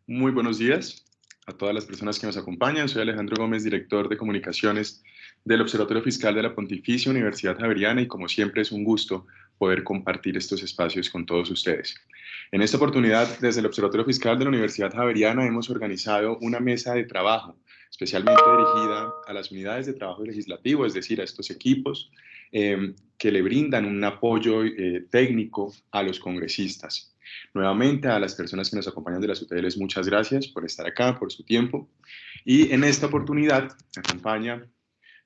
Muy buenos días a todas las personas que nos acompañan. Soy Alejandro Gómez, director de comunicaciones del Observatorio Fiscal de la Pontificia Universidad Javeriana y como siempre es un gusto poder compartir estos espacios con todos ustedes. En esta oportunidad, desde el Observatorio Fiscal de la Universidad Javeriana hemos organizado una mesa de trabajo especialmente dirigida a las unidades de trabajo legislativo, es decir, a estos equipos que le brindan un apoyo técnico a los congresistas. Nuevamente, a las personas que nos acompañan de las UTLs, muchas gracias por estar acá, por su tiempo. Y en esta oportunidad me acompaña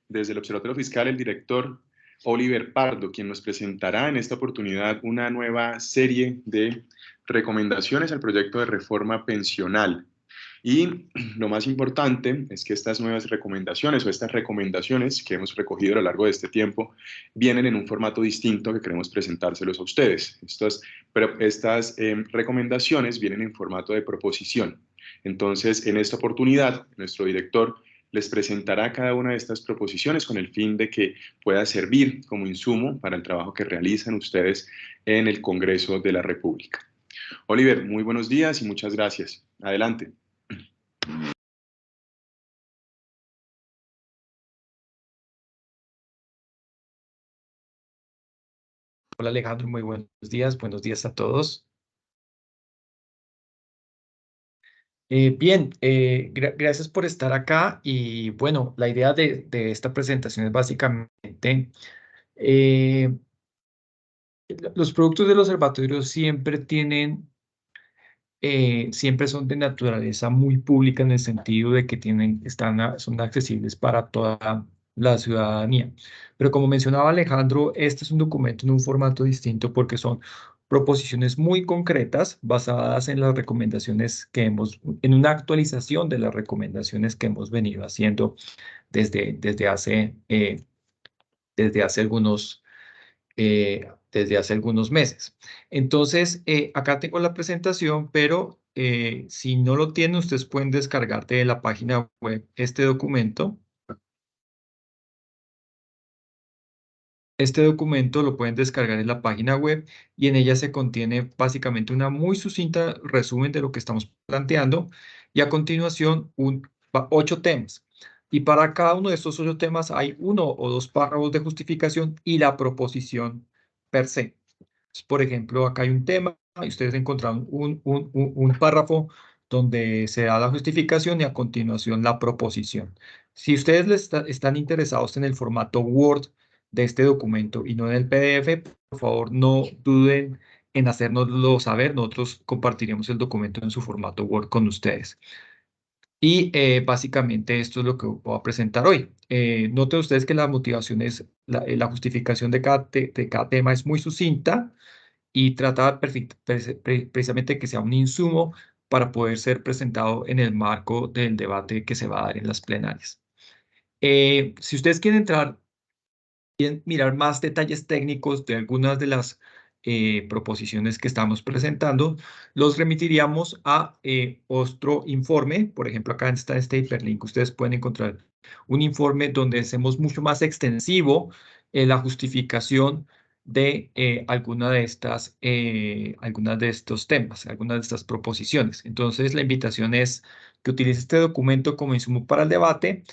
desde el Observatorio Fiscal el director Oliver Pardo, quien nos presentará en esta oportunidad una nueva serie de recomendaciones al proyecto de reforma pensional. Y lo más importante es que estas nuevas recomendaciones o estas recomendaciones que hemos recogido a lo largo de este tiempo vienen en un formato distinto que queremos presentárselos a ustedes. Estas recomendaciones vienen en formato de proposición. Entonces, en esta oportunidad, nuestro director les presentará cada una de estas proposiciones con el fin de que pueda servir como insumo para el trabajo que realizan ustedes en el Congreso de la República. Oliver, muy buenos días y muchas gracias. Adelante. Hola Alejandro, muy buenos días a todos. Gracias por estar acá y bueno, la idea de esta presentación es básicamente, eh, los productos del observatorio siempre son de naturaleza muy pública en el sentido de que son accesibles para toda la ciudadanía. Pero como mencionaba Alejandro, este es un documento en un formato distinto porque son proposiciones muy concretas basadas en las recomendaciones en una actualización de las recomendaciones que hemos venido haciendo desde, desde hace, eh, desde hace algunos desde hace algunos meses. Entonces, acá tengo la presentación, pero si no lo tienen, ustedes pueden descargar de la página web este documento. Este documento lo pueden descargar en la página web y en ella se contiene básicamente una muy sucinta resumen de lo que estamos planteando y a continuación 8 temas. Y para cada uno de estos 8 temas hay 1 o 2 párrafos de justificación y la proposición per se. Por ejemplo, acá hay un tema y ustedes encontraron un párrafo donde se da la justificación y a continuación la proposición. Si ustedes están interesados en el formato Word de este documento y no en el PDF, por favor no duden en hacérnoslo saber. Nosotros compartiremos el documento en su formato Word con ustedes. Y básicamente esto es lo que voy a presentar hoy. Noten ustedes que la motivación la justificación de cada tema es muy sucinta y trata precisamente que sea un insumo para poder ser presentado en el marco del debate que se va a dar en las plenarias. Si ustedes quieren mirar más detalles técnicos de algunas de las proposiciones que estamos presentando, los remitiríamos a otro informe. Por ejemplo, acá está este hiperlink. Ustedes pueden encontrar un informe donde hacemos mucho más extensivo la justificación de algunas de estos temas, algunas de estas proposiciones. Entonces, la invitación es que utilice este documento como insumo para el debate,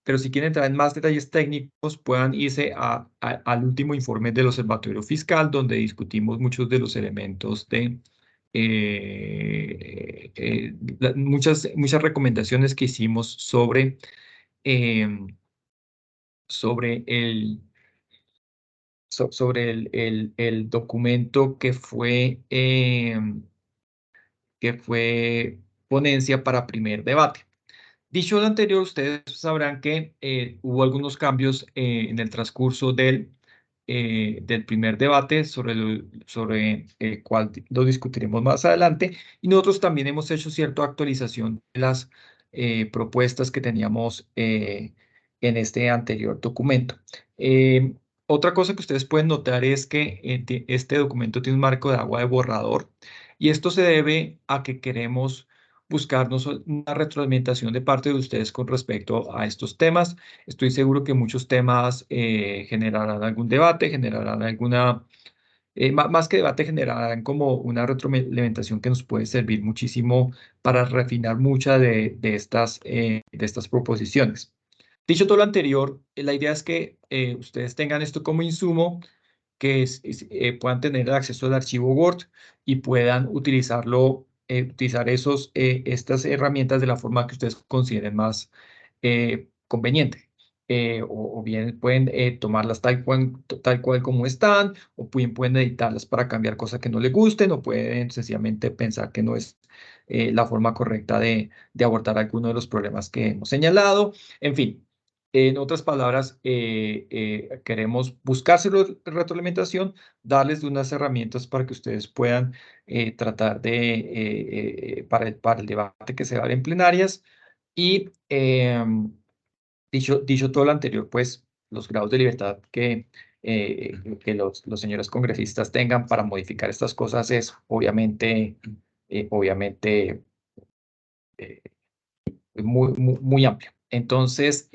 pero si quieren entrar en más detalles técnicos, puedan irse al último informe del Observatorio Fiscal, donde discutimos muchos de los elementos de muchas recomendaciones que hicimos em, sobre el documento que fue ponencia para primer debate. Dicho lo anterior, ustedes sabrán que hubo algunos cambios en el transcurso del primer debate sobre el cual lo discutiremos más adelante. Y nosotros también hemos hecho cierta actualización de las propuestas que teníamos en este anterior documento. Otra cosa que ustedes pueden notar es que este documento tiene un marco de agua de borrador y esto se debe a que queremos buscarnos una retroalimentación de parte de ustedes con respecto a estos temas. Estoy seguro que muchos temas generarán algún debate, generarán más que debate, generarán como una retroalimentación que nos puede servir muchísimo para refinar muchas de estas proposiciones. Dicho todo lo anterior, la idea es que ustedes tengan esto como insumo, que puedan tener el acceso al archivo Word y puedan utilizar estas herramientas de la forma que ustedes consideren más conveniente. O bien pueden tomarlas tal cual como están, o bien pueden editarlas para cambiar cosas que no les gusten, o pueden sencillamente pensar que no es la forma correcta de abordar alguno de los problemas que hemos señalado. En fin. En otras palabras, queremos buscárselo retroalimentación, darles unas herramientas para que ustedes puedan tratar para el debate que se va a dar en plenarias. Y dicho todo lo anterior, pues los grados de libertad que los señores congresistas tengan para modificar estas cosas es obviamente eh, muy amplio. Entonces,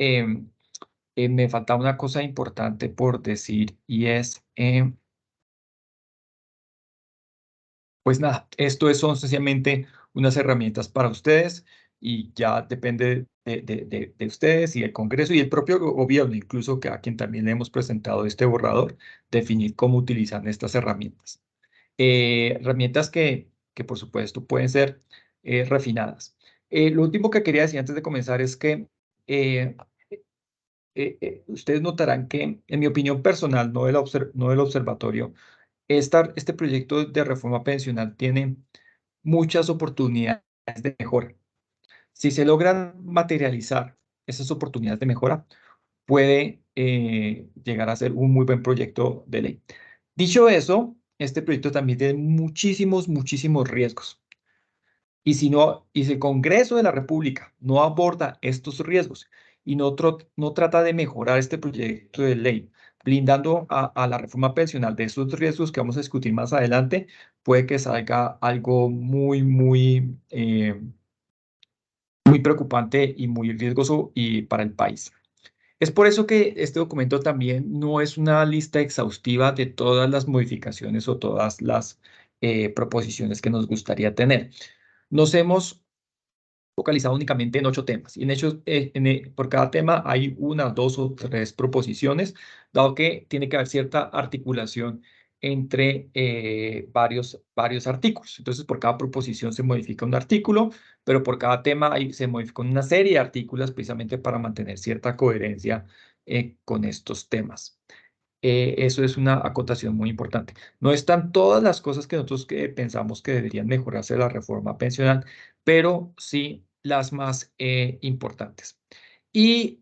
me faltaba una cosa importante por decir y es, pues nada, son sencillamente unas herramientas para ustedes y ya depende de ustedes y el Congreso y el propio gobierno, incluso que a quien también le hemos presentado este borrador, definir cómo utilizar estas herramientas. Herramientas que por supuesto pueden ser refinadas. Lo último que quería decir antes de comenzar es que eh, ustedes notarán que, en mi opinión personal, no del observatorio, este proyecto de reforma pensional tiene muchas oportunidades de mejora. Si se logran materializar esas oportunidades de mejora, puede llegar a ser un muy buen proyecto de ley. Dicho eso, este proyecto también tiene muchísimos riesgos. Y si el Congreso de la República no aborda estos riesgos y no trata de mejorar este proyecto de ley, blindando a la reforma pensional de esos riesgos que vamos a discutir más adelante, puede que salga algo muy preocupante y muy riesgoso para el país. Es por eso que este documento también no es una lista exhaustiva de todas las modificaciones o todas las proposiciones que nos gustaría tener. Nos hemos focalizado únicamente en 8 temas. Y por cada tema hay una, dos o tres proposiciones, dado que tiene que haber cierta articulación entre varios artículos. Entonces, por cada proposición se modifica un artículo, pero por cada tema se modifica una serie de artículos precisamente para mantener cierta coherencia con estos temas. Eso es una acotación muy importante. No están todas las cosas que nosotros pensamos que deberían mejorarse de la reforma pensional, pero sí las más importantes. Y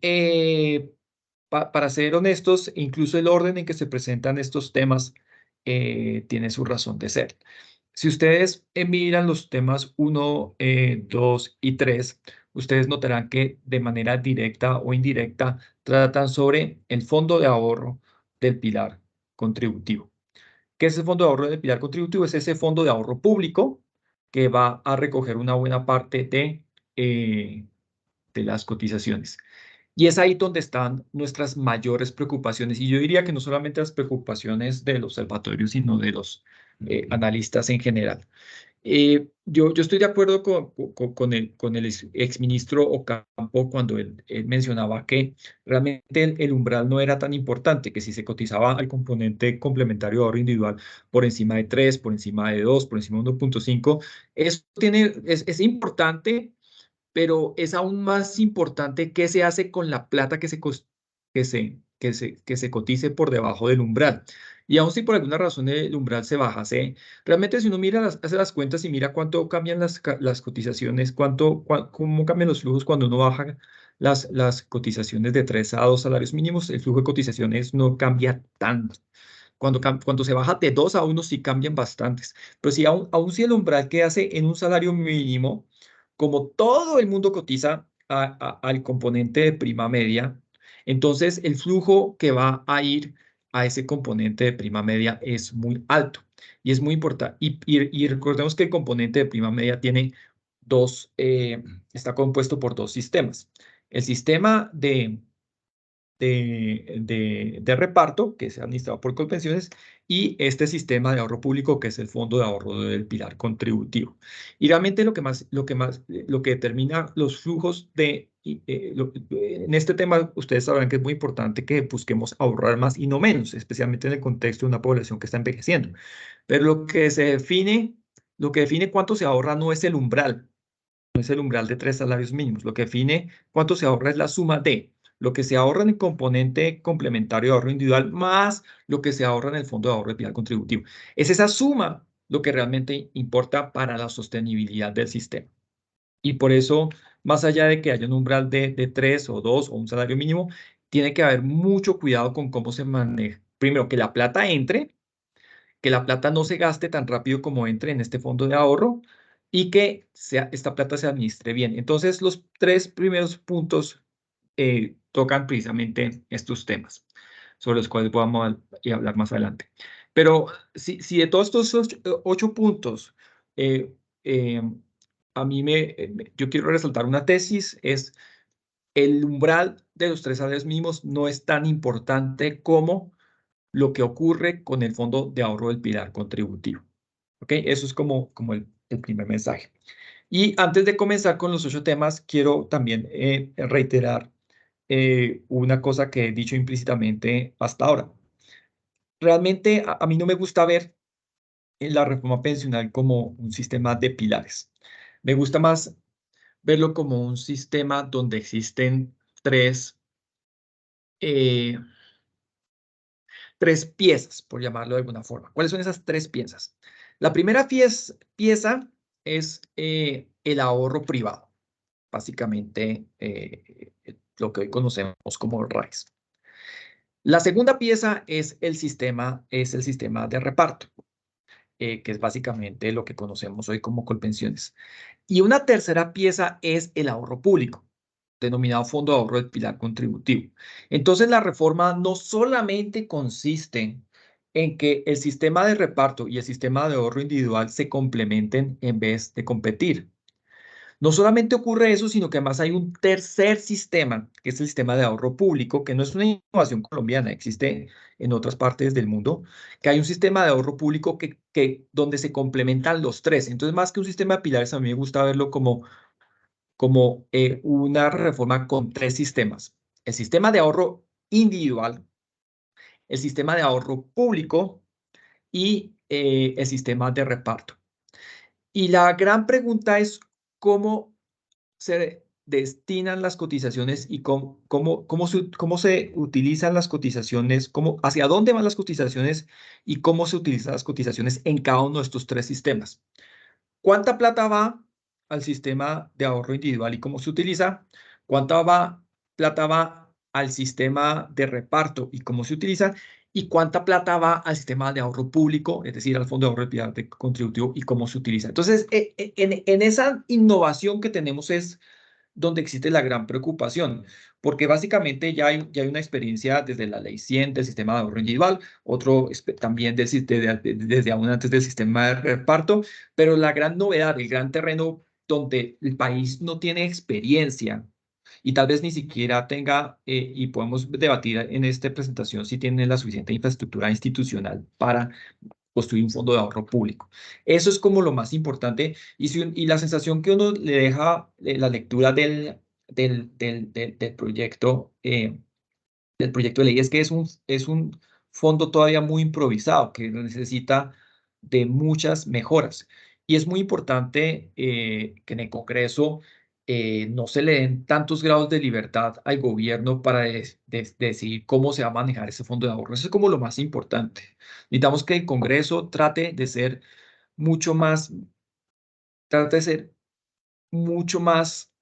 para ser honestos, incluso el orden en que se presentan estos temas tiene su razón de ser. Si ustedes miran los temas 1, 2 y 3, ustedes notarán que de manera directa o indirecta tratan sobre el fondo de ahorro del pilar contributivo. ¿Qué es el fondo de ahorro del pilar contributivo? Es ese fondo de ahorro público que va a recoger una buena parte de las cotizaciones. Y es ahí donde están nuestras mayores preocupaciones. Y yo diría que no solamente las preocupaciones del observatorio, sino de los analistas en general. Yo estoy de acuerdo con el exministro Ocampo cuando él mencionaba que realmente el umbral no era tan importante, que si se cotizaba al componente complementario de ahorro individual por encima de 3, por encima de 2, por encima de 1.5, eso es importante, pero es aún más importante qué se hace con la plata que se cotice por debajo del umbral. Y aún si por alguna razón el umbral se bajase, realmente si uno hace las cuentas y mira cuánto cambian las cotizaciones, cómo cambian los flujos cuando uno baja las cotizaciones de 3 a 2 salarios mínimos, el flujo de cotizaciones no cambia tanto. Cuando se baja de 2 a 1 sí cambian bastantes. Pero si aún si el umbral que hace en un salario mínimo, como todo el mundo cotiza al componente de prima media, entonces el flujo que va a ir a ese componente de prima media es muy alto y es muy importante. Y recordemos que el componente de prima media está compuesto por dos sistemas. El sistema de reparto, que es administrado por Colpensiones, y este sistema de ahorro público, que es el Fondo de Ahorro del Pilar Contributivo. Y realmente lo que determina los flujos en este tema, ustedes sabrán que es muy importante que busquemos ahorrar más y no menos, especialmente en el contexto de una población que está envejeciendo. Pero lo que define cuánto se ahorra no es el umbral, no es el umbral de 3 salarios mínimos. Lo que define cuánto se ahorra es la suma de lo que se ahorra en el componente complementario de ahorro individual más lo que se ahorra en el fondo de ahorro de pilar contributivo. Es esa suma lo que realmente importa para la sostenibilidad del sistema. Y por eso, más allá de que haya un umbral de 3 o 2 o un salario mínimo, tiene que haber mucho cuidado con cómo se maneja. Primero, que la plata entre, que la plata no se gaste tan rápido como entre en este fondo de ahorro y que esta plata se administre bien. Entonces, los 3 primeros puntos tocan precisamente estos temas, sobre los cuales vamos a hablar más adelante. Pero si de todos estos 8 puntos, eh, eh, a mí yo quiero resaltar una tesis, es el umbral de los 3 salarios mínimos no es tan importante como lo que ocurre con el fondo de ahorro del pilar contributivo. ¿Ok? Eso es como el primer mensaje. Y antes de comenzar con los 8 temas, quiero también reiterar una cosa que he dicho implícitamente hasta ahora. Realmente a mí no me gusta ver la reforma pensional como un sistema de pilares. Me gusta más verlo como un sistema donde existen eh, tres piezas, por llamarlo de alguna forma. ¿Cuáles son esas 3 piezas? La primera pieza es el ahorro privado, básicamente lo que hoy conocemos como RAIS. La segunda pieza es el sistema de reparto, que es básicamente lo que conocemos hoy como Colpensiones. Y una tercera pieza es el ahorro público, denominado Fondo de Ahorro del Pilar Contributivo. Entonces, la reforma no solamente consiste en que el sistema de reparto y el sistema de ahorro individual se complementen en vez de competir. No solamente ocurre eso, sino que además hay un tercer sistema, que es el sistema de ahorro público, que no es una innovación colombiana, existe en otras partes del mundo, que hay un sistema de ahorro público donde se complementan los tres. Entonces, más que un sistema de pilares, a mí me gusta verlo como una reforma con 3 sistemas. El sistema de ahorro individual, el sistema de ahorro público y el sistema de reparto. Y la gran pregunta es cómo se destinan las cotizaciones y cómo se utilizan las cotizaciones, hacia dónde van las cotizaciones y cómo se utilizan las cotizaciones en cada uno de estos 3 sistemas. ¿Cuánta plata va al sistema de ahorro individual y cómo se utiliza? ¿Plata va al sistema de reparto y cómo se utiliza? ¿Y cuánta plata va al sistema de ahorro público, es decir, al fondo de ahorro de pilar contributivo y cómo se utiliza? Entonces, en esa innovación que tenemos es donde existe la gran preocupación, porque básicamente ya hay una experiencia desde la ley 100 del sistema de ahorro individual, otro también desde aún antes del sistema de reparto, pero la gran novedad, el gran terreno donde el país no tiene experiencia y tal vez ni siquiera tenga, y podemos debatir en esta presentación si tiene la suficiente infraestructura institucional para construir un fondo de ahorro público. Eso es como lo más importante y la sensación que uno le deja la lectura del proyecto de ley es que es un fondo todavía muy improvisado que necesita de muchas mejoras. Y es muy importante que en el Congreso no se le den tantos grados de libertad al gobierno para decidir cómo se va a manejar ese fondo de ahorro. Eso es como lo más importante. Necesitamos que el Congreso mucho más, trate de ser mucho más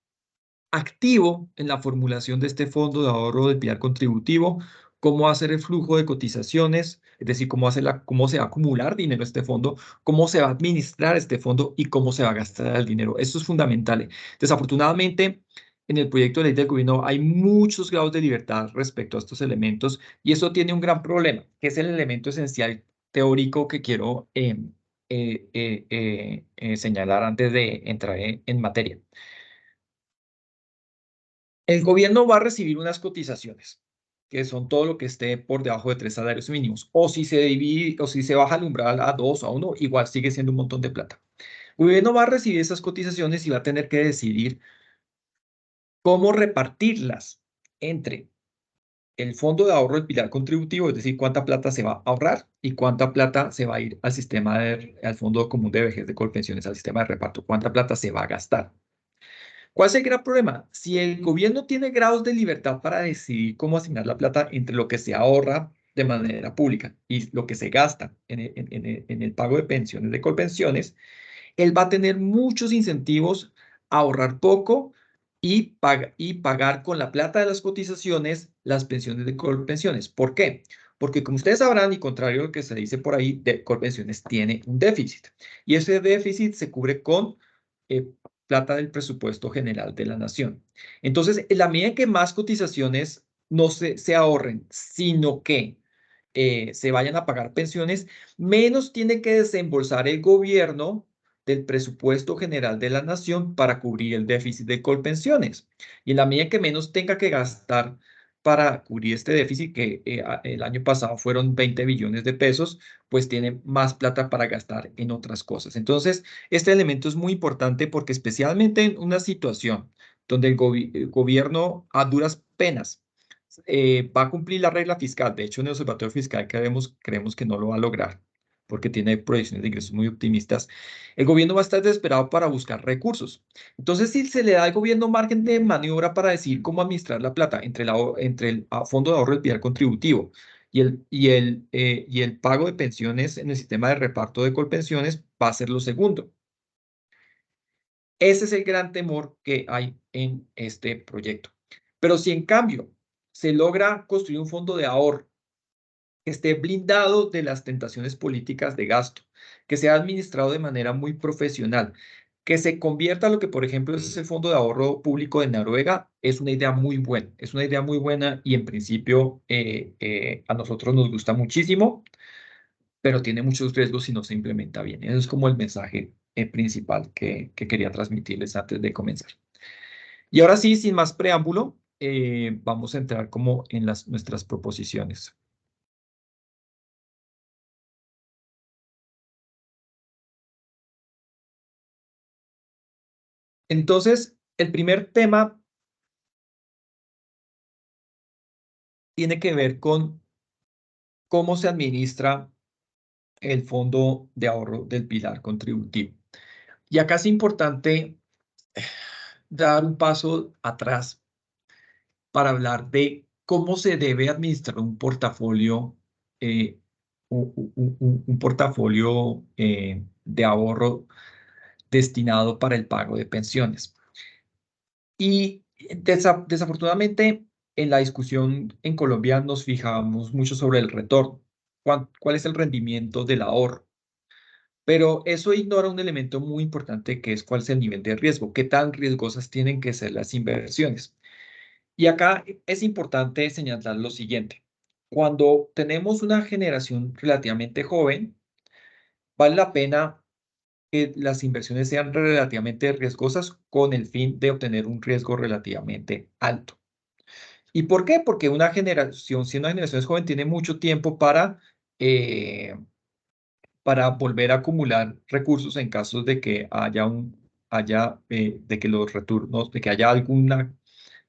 activo en la formulación de este fondo de ahorro del pilar contributivo, cómo hacer el flujo de cotizaciones, es decir, cómo se va a acumular dinero este fondo, cómo se va a administrar este fondo y cómo se va a gastar el dinero. Eso es fundamental. Desafortunadamente, en el proyecto de ley del gobierno hay muchos grados de libertad respecto a estos elementos y eso tiene un gran problema, que es el elemento esencial teórico que quiero señalar antes de entrar en materia. El gobierno va a recibir unas cotizaciones que son todo lo que esté por debajo de 3 salarios mínimos. O si se divide, o si se baja el umbral a 2 o a 1, igual sigue siendo un montón de plata. El gobierno va a recibir esas cotizaciones y va a tener que decidir cómo repartirlas entre el fondo de ahorro del pilar contributivo, es decir, cuánta plata se va a ahorrar y cuánta plata se va a ir al sistema al fondo común de vejez de Colpensiones, al sistema de reparto, cuánta plata se va a gastar. ¿Cuál es el gran problema? Si el gobierno tiene grados de libertad para decidir cómo asignar la plata entre lo que se ahorra de manera pública y lo que se gasta en el pago de pensiones de Colpensiones, él va a tener muchos incentivos a ahorrar poco y pagar con la plata de las cotizaciones las pensiones de Colpensiones. ¿Por qué? Porque como ustedes sabrán, y contrario a lo que se dice por ahí, Colpensiones tiene un déficit. Y ese déficit se cubre con eh, plata del presupuesto general de la nación. Entonces, en la medida en que más cotizaciones no se ahorren, sino que se vayan a pagar pensiones, menos tiene que desembolsar el gobierno del presupuesto general de la nación para cubrir el déficit de Colpensiones. Y en la medida que menos tenga que gastar para cubrir este déficit, que el año pasado fueron 20 billones de pesos, pues tiene más plata para gastar en otras cosas. Entonces, este elemento es muy importante porque especialmente en una situación donde el gobierno a duras penas va a cumplir la regla fiscal. De hecho, en el observatorio fiscal creemos que no lo va a lograr porque tiene proyecciones de ingresos muy optimistas. El gobierno va a estar desesperado para buscar recursos. Entonces, si se le da al gobierno margen de maniobra para decidir cómo administrar la plata entre el fondo de ahorro del pilar contributivo y el pago de pensiones en el sistema de reparto de Colpensiones, va a ser lo segundo. Ese es el gran temor que hay en este proyecto. Pero si en cambio se logra construir un fondo de ahorro que esté blindado de las tentaciones políticas de gasto, que sea administrado de manera muy profesional, que se convierta a lo que, por ejemplo, es el Fondo de Ahorro Público de Noruega, es una idea muy buena. Es una idea muy buena y en principio a nosotros nos gusta muchísimo, pero tiene muchos riesgos si no se implementa bien. Eso es como el mensaje principal que quería transmitirles antes de comenzar. Y ahora sí, sin más preámbulo, vamos a entrar como en nuestras proposiciones. Entonces, el primer tema tiene que ver con cómo se administra el fondo de ahorro del pilar contributivo. Y acá es importante dar un paso atrás para hablar de cómo se debe administrar un portafolio, un portafolio de ahorro destinado para el pago de pensiones. Y desafortunadamente, en la discusión en Colombia nos fijamos mucho sobre el retorno. ¿Cuál es el rendimiento del ahorro? Pero eso ignora un elemento muy importante que es cuál es el nivel de riesgo, qué tan riesgosas tienen que ser las inversiones. Y acá es importante señalar lo siguiente. Cuando tenemos una generación relativamente joven, vale la pena que las inversiones sean relativamente riesgosas con el fin de obtener un riesgo relativamente alto. ¿Y por qué? Porque una generación, si una generación es joven, tiene mucho tiempo para volver a acumular recursos en caso de que de que los retornos, de que haya alguna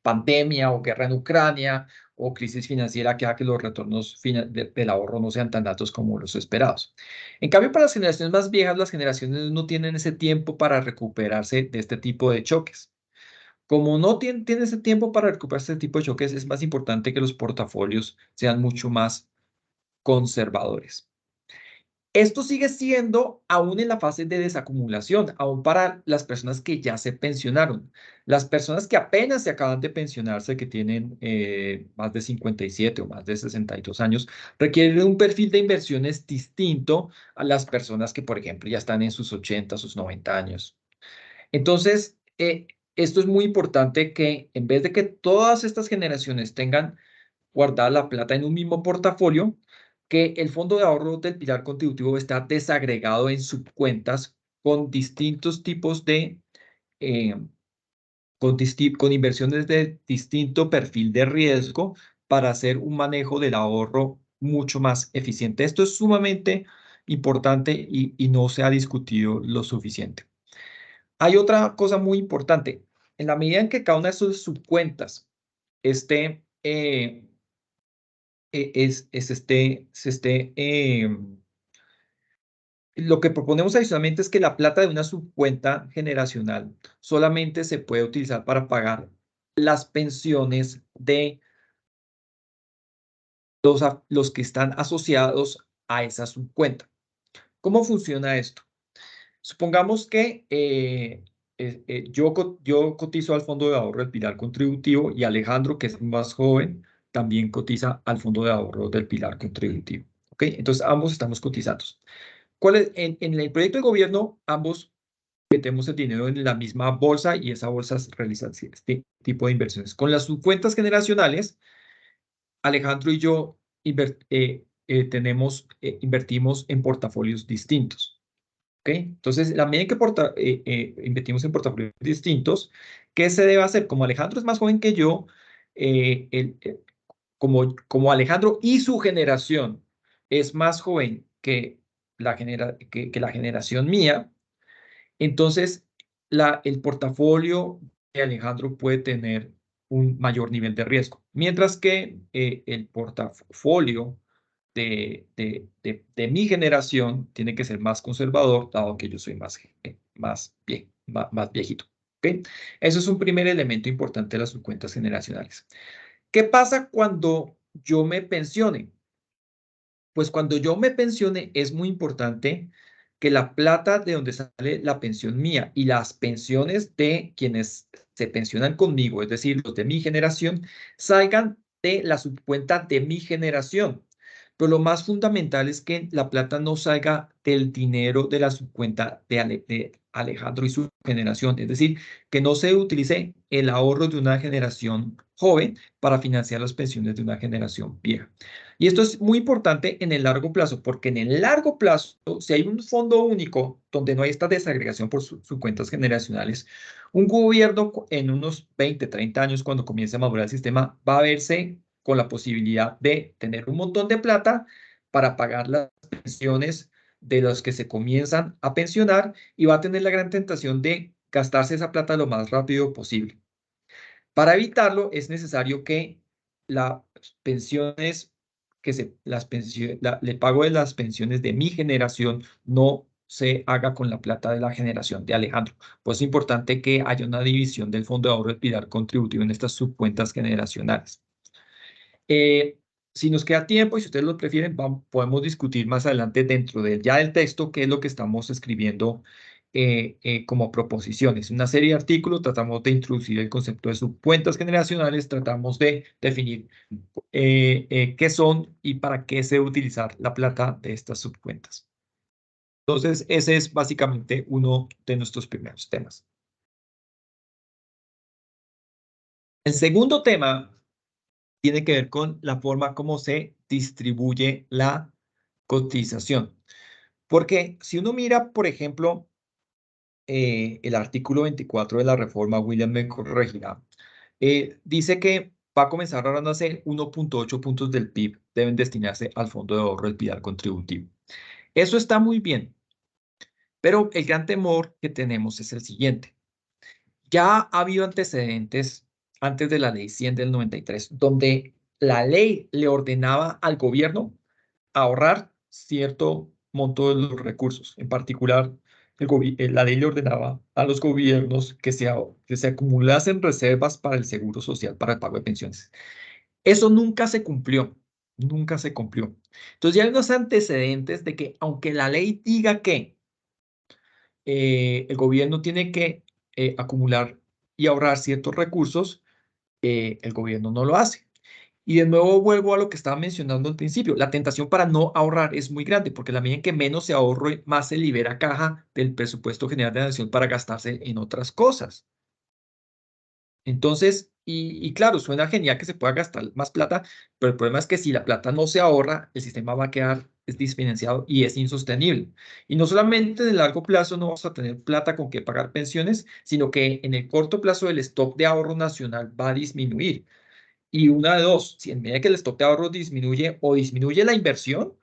pandemia o guerra en Ucrania o crisis financiera que haga que los retornos del ahorro no sean tan altos como los esperados. En cambio, para las generaciones más viejas, las generaciones no tienen ese tiempo para recuperarse de este tipo de choques. Como no tienen ese tiempo para recuperarse de este tipo de choques, es más importante que los portafolios sean mucho más conservadores. Esto sigue siendo aún en la fase de desacumulación, aún para las personas que ya se pensionaron. Las personas que apenas se acaban de pensionarse, que tienen más de 57 o más de 62 años, requieren un perfil de inversiones distinto a las personas que, por ejemplo, ya están en sus 80, sus 90 años. Entonces, esto es muy importante que en vez de que todas estas generaciones tengan guardar la plata en un mismo portafolio, que el fondo de ahorro del pilar contributivo está desagregado en subcuentas con distintos tipos eh, con inversiones de distinto perfil de riesgo para hacer un manejo del ahorro mucho más eficiente. Esto es sumamente importante y no se ha discutido lo suficiente. Hay otra cosa muy importante. En la medida en que cada una de sus subcuentas esté, lo que proponemos adicionalmente es que la plata de una subcuenta generacional solamente se puede utilizar para pagar las pensiones de los que están asociados a esa subcuenta. ¿Cómo funciona esto? Supongamos que yo cotizo al Fondo de Ahorro del Pilar Contributivo y Alejandro, que es más joven, también cotiza al Fondo de Ahorro del Pilar Contributivo. ¿Ok? Entonces, ambos estamos cotizando. En el proyecto de gobierno, ambos metemos el dinero en la misma bolsa y esa bolsa realiza este tipo de inversiones. Con las subcuentas generacionales, Alejandro y yo invertimos en portafolios distintos. ¿Ok? Entonces, la medida en que invertimos en portafolios distintos, ¿qué se debe hacer? Como Alejandro es más joven que yo, como Alejandro y su generación es más joven que que la generación mía, entonces el portafolio de Alejandro puede tener un mayor nivel de riesgo, mientras que el portafolio de mi generación tiene que ser más conservador, dado que yo soy más viejito. ¿Ok? Eso es un primer elemento importante de las subcuentas generacionales. ¿Qué pasa cuando yo me pensione? Pues cuando yo me pensione es muy importante que la plata de donde sale la pensión mía y las pensiones de quienes se pensionan conmigo, es decir, los de mi generación, salgan de la subcuenta de mi generación. Pero lo más fundamental es que la plata no salga del dinero de la subcuenta de Alejandro y su generación. Es decir, que no se utilice el ahorro de una generación joven para financiar las pensiones de una generación vieja. Y esto es muy importante en el largo plazo, porque en el largo plazo, si hay un fondo único donde no hay esta desagregación por subcuentas generacionales, un gobierno en unos 20, 30 años, cuando comience a madurar el sistema, va a verse con la posibilidad de tener un montón de plata para pagar las pensiones de los que se comienzan a pensionar y va a tener la gran tentación de gastarse esa plata lo más rápido posible. Para evitarlo, es necesario que las pensiones, el pago de las pensiones de mi generación no se haga con la plata de la generación de Alejandro. Pues es importante que haya una división del Fondo de Ahorro del Pilar Contributivo en estas subcuentas generacionales. Si nos queda tiempo y si ustedes lo prefieren, podemos discutir más adelante dentro del texto qué es lo que estamos escribiendo como proposiciones. Una serie de artículos, tratamos de introducir el concepto de subcuentas generacionales, tratamos de definir qué son y para qué se debe utilizar la plata de estas subcuentas. Entonces, ese es básicamente uno de nuestros primeros temas. El segundo tema tiene que ver con la forma como se distribuye la cotización. Porque si uno mira, por ejemplo, el artículo 24 de la reforma, William me corregirá, dice que va a comenzar ahora a hacer 1.8 puntos del PIB deben destinarse al Fondo de Ahorro del Pilar Contributivo. Eso está muy bien, pero el gran temor que tenemos es el siguiente. Ya ha habido antecedentes antes de la ley 100 del 93, donde la ley le ordenaba al gobierno ahorrar cierto monto de los recursos. En particular, la ley le ordenaba a los gobiernos que se acumulasen reservas para el seguro social, para el pago de pensiones. Eso nunca se cumplió, nunca se cumplió. Entonces ya hay unos antecedentes de que aunque la ley diga que el gobierno tiene que acumular y ahorrar ciertos recursos, el gobierno no lo hace. Y de nuevo vuelvo a lo que estaba mencionando al principio. La tentación para no ahorrar es muy grande, porque la medida en que menos se ahorre, más se libera caja del presupuesto general de la nación para gastarse en otras cosas. Entonces, y claro, suena genial que se pueda gastar más plata, pero el problema es que si la plata no se ahorra, el sistema va a quedar desfinanciado y es insostenible. Y no solamente en el largo plazo no vamos a tener plata con que pagar pensiones, sino que en el corto plazo el stock de ahorro nacional va a disminuir. Y una de dos, si en medida que el stock de ahorro disminuye o disminuye la inversión,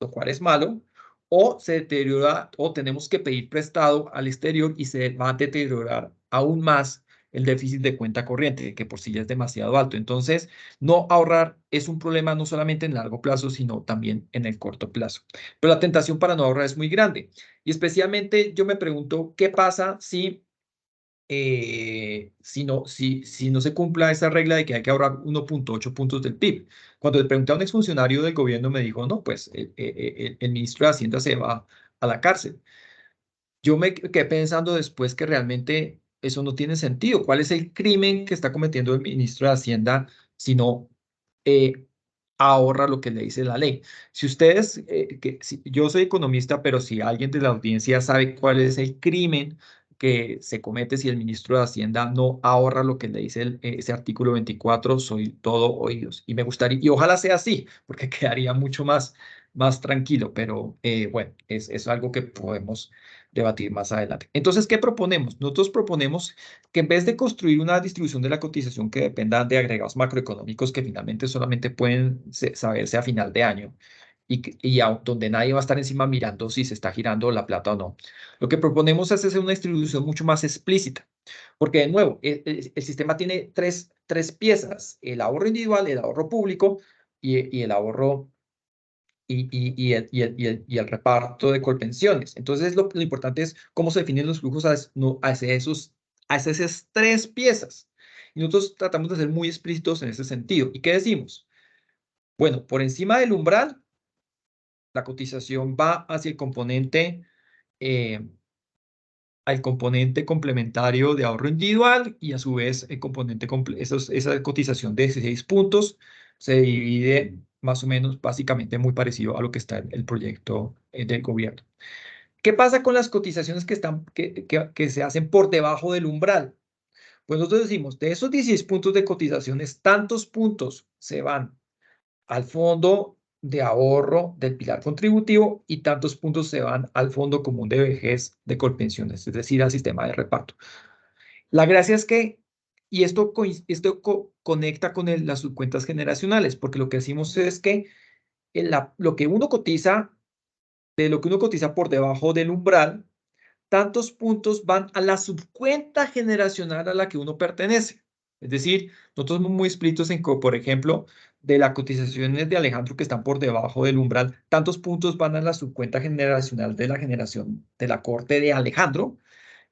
lo cual es malo, o se deteriora o tenemos que pedir prestado al exterior y se va a deteriorar aún más el déficit de cuenta corriente, que por sí ya es demasiado alto. Entonces, no ahorrar es un problema no solamente en largo plazo, sino también en el corto plazo. Pero la tentación para no ahorrar es muy grande. Y especialmente yo me pregunto, ¿qué pasa si no se cumpla esa regla de que hay que ahorrar 1,8 puntos del PIB? Cuando le pregunté a un exfuncionario del gobierno, me dijo, no, pues el ministro de Hacienda se va a la cárcel. Yo me quedé pensando después que realmente eso no tiene sentido. ¿Cuál es el crimen que está cometiendo el ministro de Hacienda si no eh, ahorra lo que le dice la ley? Si ustedes, yo soy economista, pero si alguien de la audiencia sabe cuál es el crimen que se comete si el ministro de Hacienda no ahorra lo que le dice ese artículo 24, soy todo oídos. Y me gustaría, y ojalá sea así, porque quedaría mucho más tranquilo, pero bueno, es algo que podemos debatir más adelante. Entonces, ¿qué proponemos? Nosotros proponemos que en vez de construir una distribución de la cotización que dependa de agregados macroeconómicos que finalmente solamente pueden saberse a final de año donde nadie va a estar encima mirando si se está girando la plata o no, lo que proponemos es hacer una distribución mucho más explícita. Porque, de nuevo, el sistema tiene tres piezas: el ahorro individual, el ahorro público y el ahorro y el reparto de colpensiones. Entonces, lo importante es cómo se definen los flujos hacia esas tres piezas. Y nosotros tratamos de ser muy explícitos en ese sentido. ¿Y qué decimos? Bueno, por encima del umbral, la cotización va hacia eh, al componente complementario de ahorro individual y a su vez esa cotización de 16 puntos se divide más o menos básicamente muy parecido a lo que está en el proyecto del gobierno. ¿Qué pasa con las cotizaciones que se hacen por debajo del umbral? Pues nosotros decimos, de esos 16 puntos de cotizaciones, tantos puntos se van al fondo de ahorro del pilar contributivo y tantos puntos se van al fondo común de vejez de Colpensiones, es decir, al sistema de reparto. La gracia es que, y esto conecta con las subcuentas generacionales, porque lo que decimos es que lo que uno cotiza, de lo que uno cotiza por debajo del umbral, tantos puntos van a la subcuenta generacional a la que uno pertenece. Es decir, nosotros somos muy explícitos en que, por ejemplo, de las cotizaciones de Alejandro que están por debajo del umbral, tantos puntos van a la subcuenta generacional de la generación de la corte de Alejandro.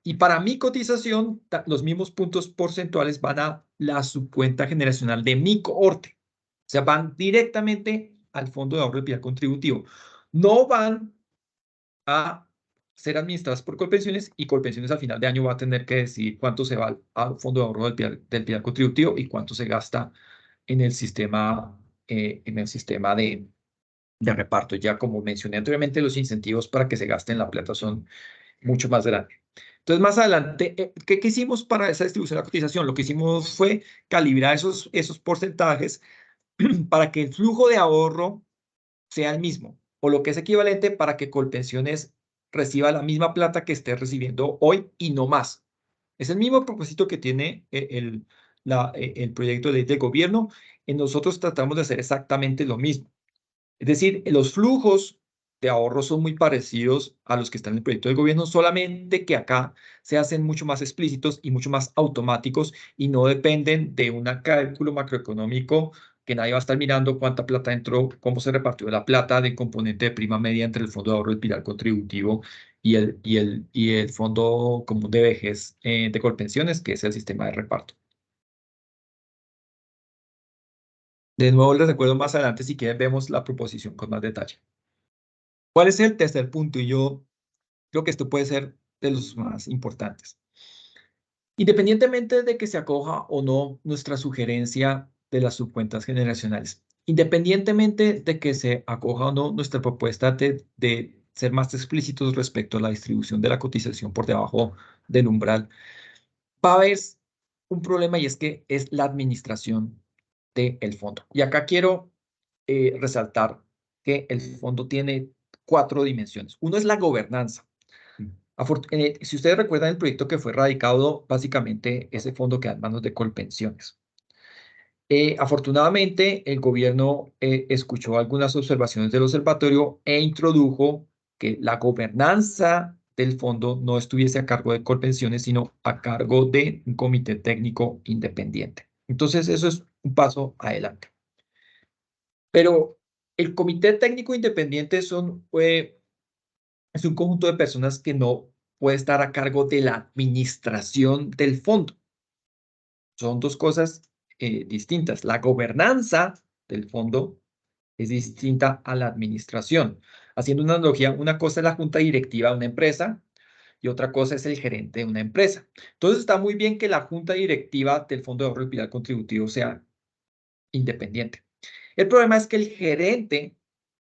Y para mi cotización, los mismos puntos porcentuales van a la subcuenta generacional de mi cohorte. O sea, van directamente al fondo de ahorro de pilar contributivo. No van a ser administradas por Colpensiones, y Colpensiones al final de año va a tener que decidir cuánto se va al fondo de ahorro del pilar contributivo y cuánto se gasta en el sistema de reparto. Ya como mencioné anteriormente, los incentivos para que se gasten la plata son mucho más grandes. Entonces, más adelante, ¿qué hicimos para esa distribución de la cotización? Lo que hicimos fue calibrar esos porcentajes para que el flujo de ahorro sea el mismo, o lo que es equivalente para que Colpensiones reciba la misma plata que esté recibiendo hoy y no más. Es el mismo propósito que tiene el proyecto de ley del gobierno, y nosotros tratamos de hacer exactamente lo mismo. Es decir, los flujos de ahorro son muy parecidos a los que están en el proyecto del gobierno, solamente que acá se hacen mucho más explícitos y mucho más automáticos y no dependen de un cálculo macroeconómico que nadie va a estar mirando cuánta plata entró, cómo se repartió la plata del componente de prima media entre el fondo de ahorro del pilar contributivo y el fondo común de vejez de Colpensiones, que es el sistema de reparto. De nuevo, les recuerdo más adelante, si quieren, vemos la proposición con más detalle. ¿Cuál es el tercer punto? Y yo creo que esto puede ser de los más importantes. Independientemente de que se acoja o no nuestra sugerencia de las subcuentas generacionales, independientemente de que se acoja o no nuestra propuesta de ser más explícitos respecto a la distribución de la cotización por debajo del umbral, va a haber un problema, y es que es la administración del fondo. Y acá quiero resaltar que el fondo tiene 4 dimensiones. Uno es la gobernanza. Si ustedes recuerdan el proyecto que fue radicado, básicamente ese fondo queda en manos de Colpensiones. Afortunadamente, el gobierno escuchó algunas observaciones del observatorio e introdujo que la gobernanza del fondo no estuviese a cargo de Colpensiones, sino a cargo de un comité técnico independiente. Entonces, eso es un paso adelante. Pero el comité técnico independiente es un conjunto de personas que no puede estar a cargo de la administración del fondo. Son dos cosas distintas. La gobernanza del fondo es distinta a la administración. Haciendo una analogía, una cosa es la junta directiva de una empresa y otra cosa es el gerente de una empresa. Entonces está muy bien que la junta directiva del Fondo de Ahorro y Pilar Contributivo sea independiente. El problema es que el gerente,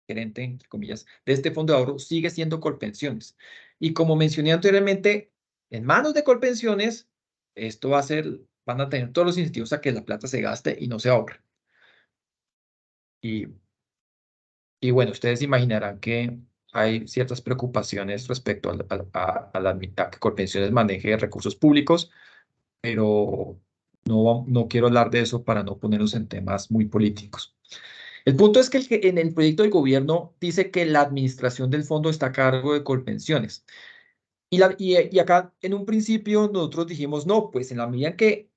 entre comillas, de este fondo de ahorro sigue siendo Colpensiones. Y como mencioné anteriormente, en manos de Colpensiones, esto va a ser, van a tener todos los incentivos a que la plata se gaste y no se ahorre. Y, y bueno, ustedes imaginarán que hay ciertas preocupaciones respecto a que Colpensiones maneje recursos públicos, pero no quiero hablar de eso para no ponernos en temas muy políticos. El punto es que en el proyecto del gobierno dice que la administración del fondo está a cargo de Colpensiones. Y acá en un principio nosotros dijimos, no, pues en la medida en que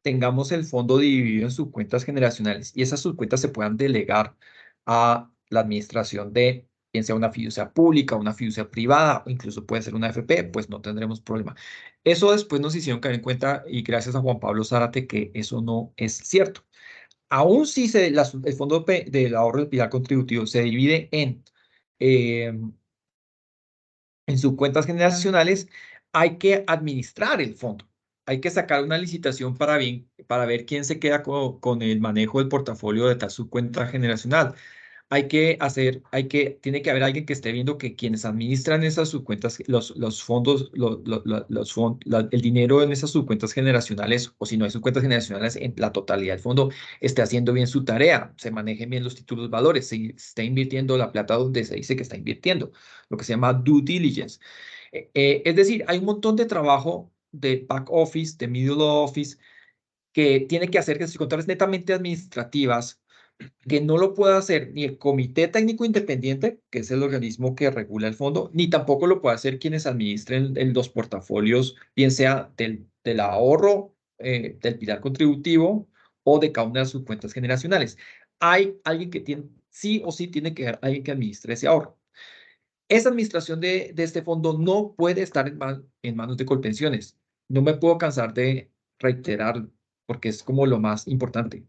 tengamos el fondo dividido en subcuentas generacionales y esas subcuentas se puedan delegar a la administración de, bien sea una fiducia pública, una fiducia privada o incluso puede ser una AFP, pues no tendremos problema. Eso después nos hicieron caer en cuenta y gracias a Juan Pablo Zárate que eso no es cierto. Aún si el fondo del ahorro del pilar contributivo se divide eh, en subcuentas generacionales, hay que administrar el fondo. Hay que sacar una licitación para ver quién se queda con el manejo del portafolio de tal subcuenta generacional. Tiene que haber alguien que esté viendo que quienes administran esas subcuentas, los fondos, el dinero en esas subcuentas generacionales, o si no hay subcuentas generacionales, en la totalidad del fondo, esté haciendo bien su tarea, se manejen bien los títulos valores, se está invirtiendo la plata donde se dice que está invirtiendo, lo que se llama due diligence. Es decir, hay un montón de trabajo de back office, de middle office, que tiene que hacer que sus controles netamente administrativas que no lo puede hacer ni el Comité Técnico Independiente, que es el organismo que regula el fondo, ni tampoco lo puede hacer quienes administren los portafolios, bien sea del ahorro, del pilar contributivo o de cada una de sus cuentas generacionales. Hay alguien que tiene, sí o sí tiene que haber alguien que administre ese ahorro. Esa administración de este fondo no puede estar en manos de Colpensiones. No me puedo cansar de reiterar, porque es como lo más importante,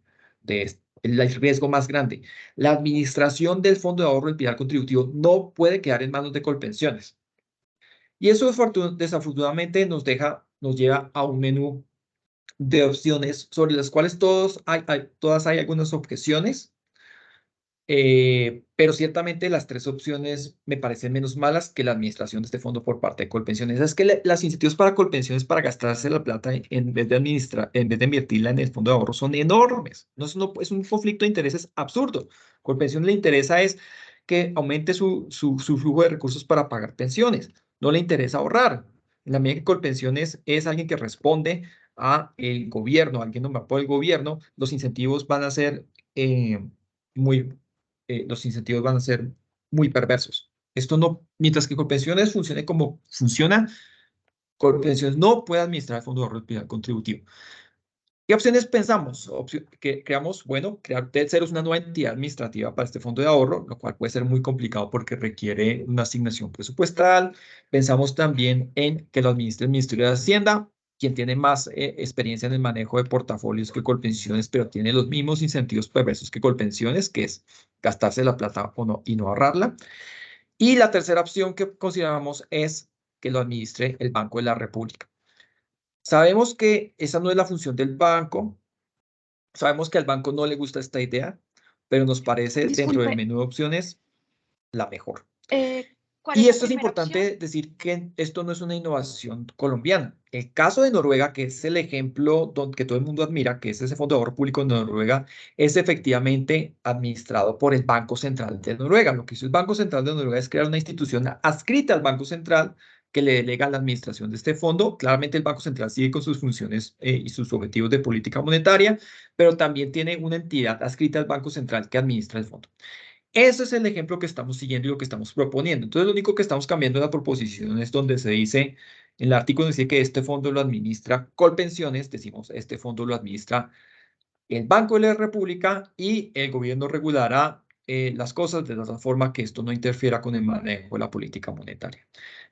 el riesgo más grande. La administración del Fondo de Ahorro del Pilar Contributivo no puede quedar en manos de Colpensiones. Y eso desafortunadamente nos lleva a un menú de opciones sobre las cuales todas hay algunas objeciones, pero ciertamente las tres opciones me parecen menos malas que la administración de este fondo por parte de Colpensiones. Es que las incentivos para Colpensiones para gastarse la plata en vez de invertirla en el fondo de ahorro son enormes. Es un conflicto de intereses absurdo. Colpensiones le interesa es que aumente su flujo de recursos para pagar pensiones. No le interesa ahorrar. En la medida que Colpensiones es alguien que responde a el gobierno, alguien nombrado por el gobierno, los incentivos van a ser muy los incentivos van a ser muy perversos. Esto no, mientras que Colpensiones funcione como funciona, Colpensiones no puede administrar el Fondo de Ahorro y Contributivo. ¿Qué opciones pensamos? Que creamos, bueno, crear terceros una nueva entidad administrativa para este fondo de ahorro, lo cual puede ser muy complicado porque requiere una asignación presupuestal. Pensamos también en que lo administre el Ministerio de Hacienda, quien tiene más experiencia en el manejo de portafolios que Colpensiones, pero tiene los mismos incentivos perversos que Colpensiones, que es gastarse la plata o no y no ahorrarla. Y la tercera opción que consideramos es que lo administre el Banco de la República. Sabemos que esa no es la función del banco. Sabemos que al banco no le gusta esta idea, pero nos parece dentro del Disculpe, menú de opciones la mejor. ¿cuál es Y la esto es primera opción? importante decir que esto no es una innovación colombiana. El caso de Noruega, que es el ejemplo que todo el mundo admira, que es ese fondo de ahorro público de Noruega, es efectivamente administrado por el Banco Central de Noruega. Lo que hizo el Banco Central de Noruega es crear una institución adscrita al Banco Central, que le delega la administración de este fondo. Claramente el Banco Central sigue con sus funciones y sus objetivos de política monetaria, pero también tiene una entidad adscrita al Banco Central que administra el fondo. Ese es el ejemplo que estamos siguiendo y lo que estamos proponiendo. Entonces, lo único que estamos cambiando en la proposición es donde se dice, en el artículo dice que este fondo lo administra Colpensiones, decimos, este fondo lo administra el Banco de la República y el gobierno regulará las cosas de tal forma que esto no interfiera con el manejo de la política monetaria.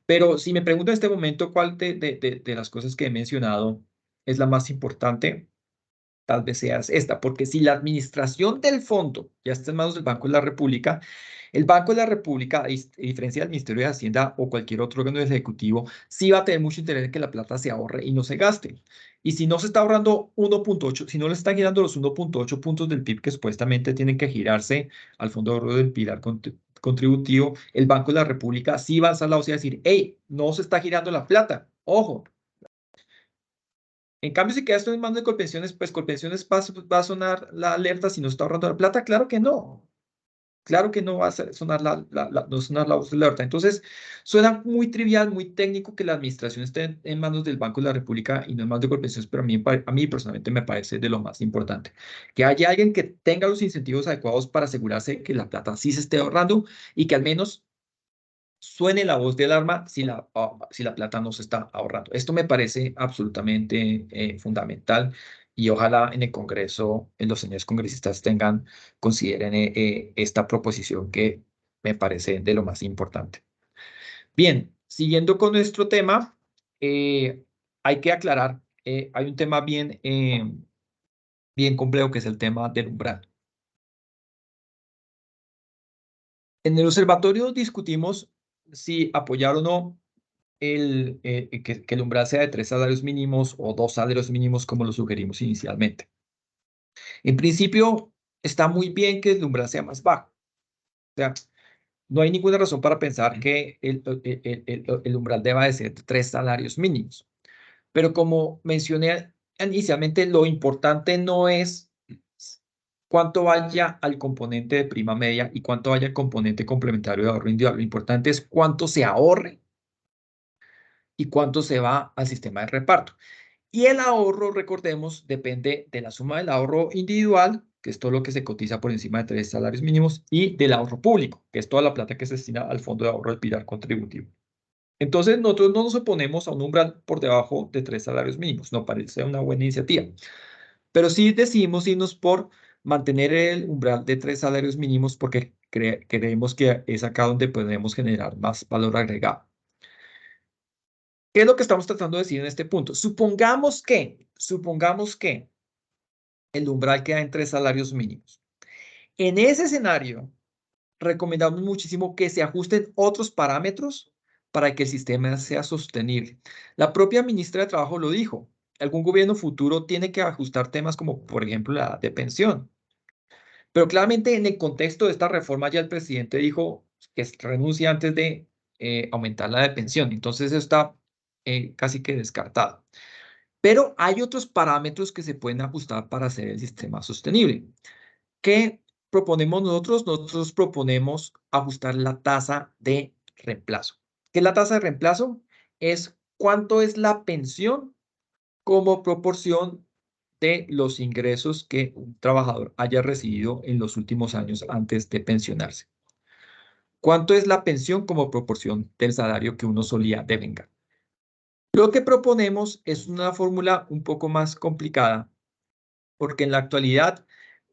Pero si me pregunto en este momento cuál de las cosas que he mencionado es la más importante, tal vez sea esta, porque si la administración del fondo ya está en manos del Banco de la República, el Banco de la República, a diferencia del Ministerio de Hacienda o cualquier otro órgano ejecutivo, sí va a tener mucho interés en que la plata se ahorre y no se gaste. Y si no se está ahorrando 1.8, si no le están girando los 1.8 puntos del PIB que supuestamente tienen que girarse al Fondo de Ahorro del Pilar Contributivo, el Banco de la República sí va a alzar la voz y a decir, hey, no se está girando la plata, ojo. En cambio, si queda esto en manos de Colpensiones, pues Colpensiones va a sonar la alerta si no está ahorrando la plata. Claro que no. Claro que no va a sonar no sonar la voz de alerta. Entonces, suena muy trivial, muy técnico que la administración esté en manos del Banco de la República y no en manos de Colpensiones, pero a mí personalmente me parece de lo más importante. Que haya alguien que tenga los incentivos adecuados para asegurarse que la plata sí se esté ahorrando y que al menos suene la voz de alarma si la plata no se está ahorrando. Esto me parece absolutamente fundamental y ojalá en el Congreso, en los señores congresistas consideren esta proposición que me parece de lo más importante. Bien, siguiendo con nuestro tema, hay que aclarar, hay un tema bien complejo que es el tema del umbral. En el observatorio discutimos si apoyar o no que el umbral sea de 3 salarios mínimos o 2 salarios mínimos, como lo sugerimos inicialmente. En principio, está muy bien que el umbral sea más bajo. O sea, no hay ninguna razón para pensar que el umbral deba de ser de 3 salarios mínimos. Pero como mencioné inicialmente, lo importante no es cuánto vaya al componente de prima media y cuánto vaya al componente complementario de ahorro individual. Lo importante es cuánto se ahorre y cuánto se va al sistema de reparto. Y el ahorro, recordemos, depende de la suma del ahorro individual, que es todo lo que se cotiza por encima de 3 salarios mínimos, y del ahorro público, que es toda la plata que se destina al Fondo de Ahorro del Pilar Contributivo. Entonces, nosotros no nos oponemos a un umbral por debajo de 3 salarios mínimos, no parece una buena iniciativa. Pero sí decidimos irnos por mantener el umbral de 3 salarios mínimos porque creemos que es acá donde podemos generar más valor agregado. ¿Qué es lo que estamos tratando de decir en este punto? Supongamos que el umbral queda en 3 salarios mínimos. En ese escenario, recomendamos muchísimo que se ajusten otros parámetros para que el sistema sea sostenible. La propia ministra de Trabajo lo dijo. Algún gobierno futuro tiene que ajustar temas como, por ejemplo, la de pensión. Pero claramente en el contexto de esta reforma ya el presidente dijo que renuncia antes de aumentar la de pensión. Entonces eso está casi que descartado. Pero hay otros parámetros que se pueden ajustar para hacer el sistema sostenible. ¿Qué proponemos nosotros? Nosotros proponemos ajustar la tasa de reemplazo. ¿Qué es la tasa de reemplazo? Es cuánto es la pensión como proporción de los ingresos que un trabajador haya recibido en los últimos años antes de pensionarse. ¿Cuánto es la pensión como proporción del salario que uno solía devengar? Lo que proponemos es una fórmula un poco más complicada, porque en la actualidad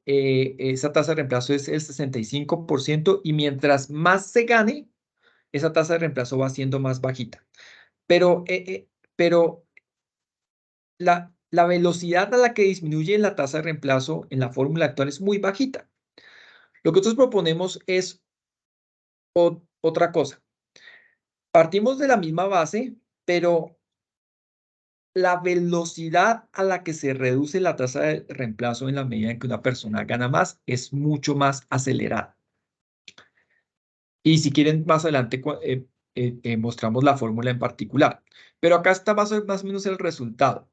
esa tasa de reemplazo es el 65% y mientras más se gane, esa tasa de reemplazo va siendo más bajita. Pero la velocidad a la que disminuye la tasa de reemplazo en la fórmula actual es muy bajita. Lo que nosotros proponemos es otra cosa. Partimos de la misma base, pero la velocidad a la que se reduce la tasa de reemplazo en la medida en que una persona gana más es mucho más acelerada. Y si quieren, más adelante mostramos la fórmula en particular. Pero acá está más o menos el resultado.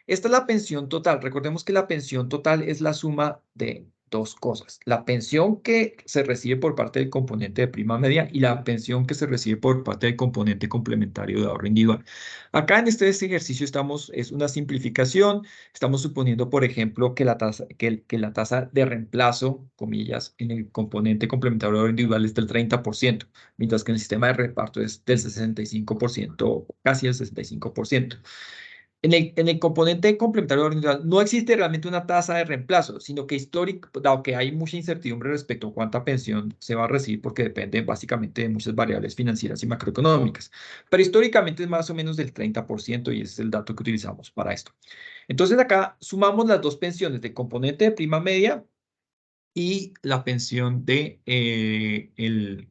Esta es la pensión total. Recordemos que la pensión total es la suma de dos cosas: la pensión que se recibe por parte del componente de prima media y la pensión que se recibe por parte del componente complementario de ahorro individual. Acá en este ejercicio es una simplificación. Estamos suponiendo, por ejemplo, que la tasa de reemplazo, comillas, en el componente complementario de ahorro individual es del 30%, mientras que en el sistema de reparto es del 65%, casi el 65%. En el componente complementario individual no existe realmente una tasa de reemplazo, sino que dado que hay mucha incertidumbre respecto a cuánta pensión se va a recibir, porque depende básicamente de muchas variables financieras y macroeconómicas. Pero históricamente es más o menos del 30% y ese es el dato que utilizamos para esto. Entonces acá sumamos las dos pensiones del componente de prima media y la pensión de el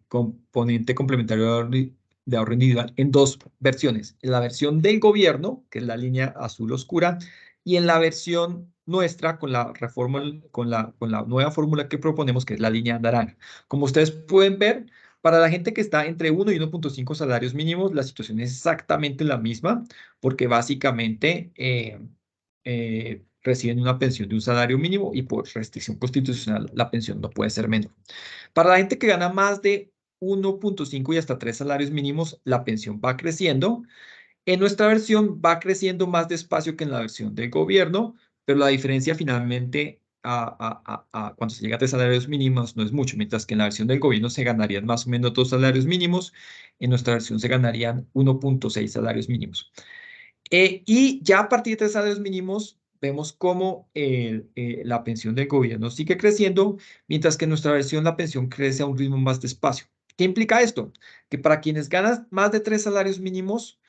componente complementario de ahorro individual en dos versiones: en la versión del gobierno, que es la línea azul oscura, y en la versión nuestra con la reforma, con la nueva fórmula que proponemos, que es la línea naranja. Como ustedes pueden ver, para la gente que está entre 1 y 1.5 salarios mínimos, la situación es exactamente la misma, porque básicamente reciben una pensión de un salario mínimo y por restricción constitucional la pensión no puede ser menor. Para la gente que gana más de 1.5 y hasta 3 salarios mínimos, la pensión va creciendo. En nuestra versión va creciendo más despacio que en la versión del gobierno, pero la diferencia finalmente cuando se llega a 3 salarios mínimos no es mucho, mientras que en la versión del gobierno se ganarían más o menos 2 salarios mínimos, en nuestra versión se ganarían 1.6 salarios mínimos. Y ya a partir de 3 salarios mínimos, vemos cómo la pensión del gobierno sigue creciendo, mientras que en nuestra versión la pensión crece a un ritmo más despacio. ¿Qué implica esto? Que para quienes ganan más de 3 salarios mínimos,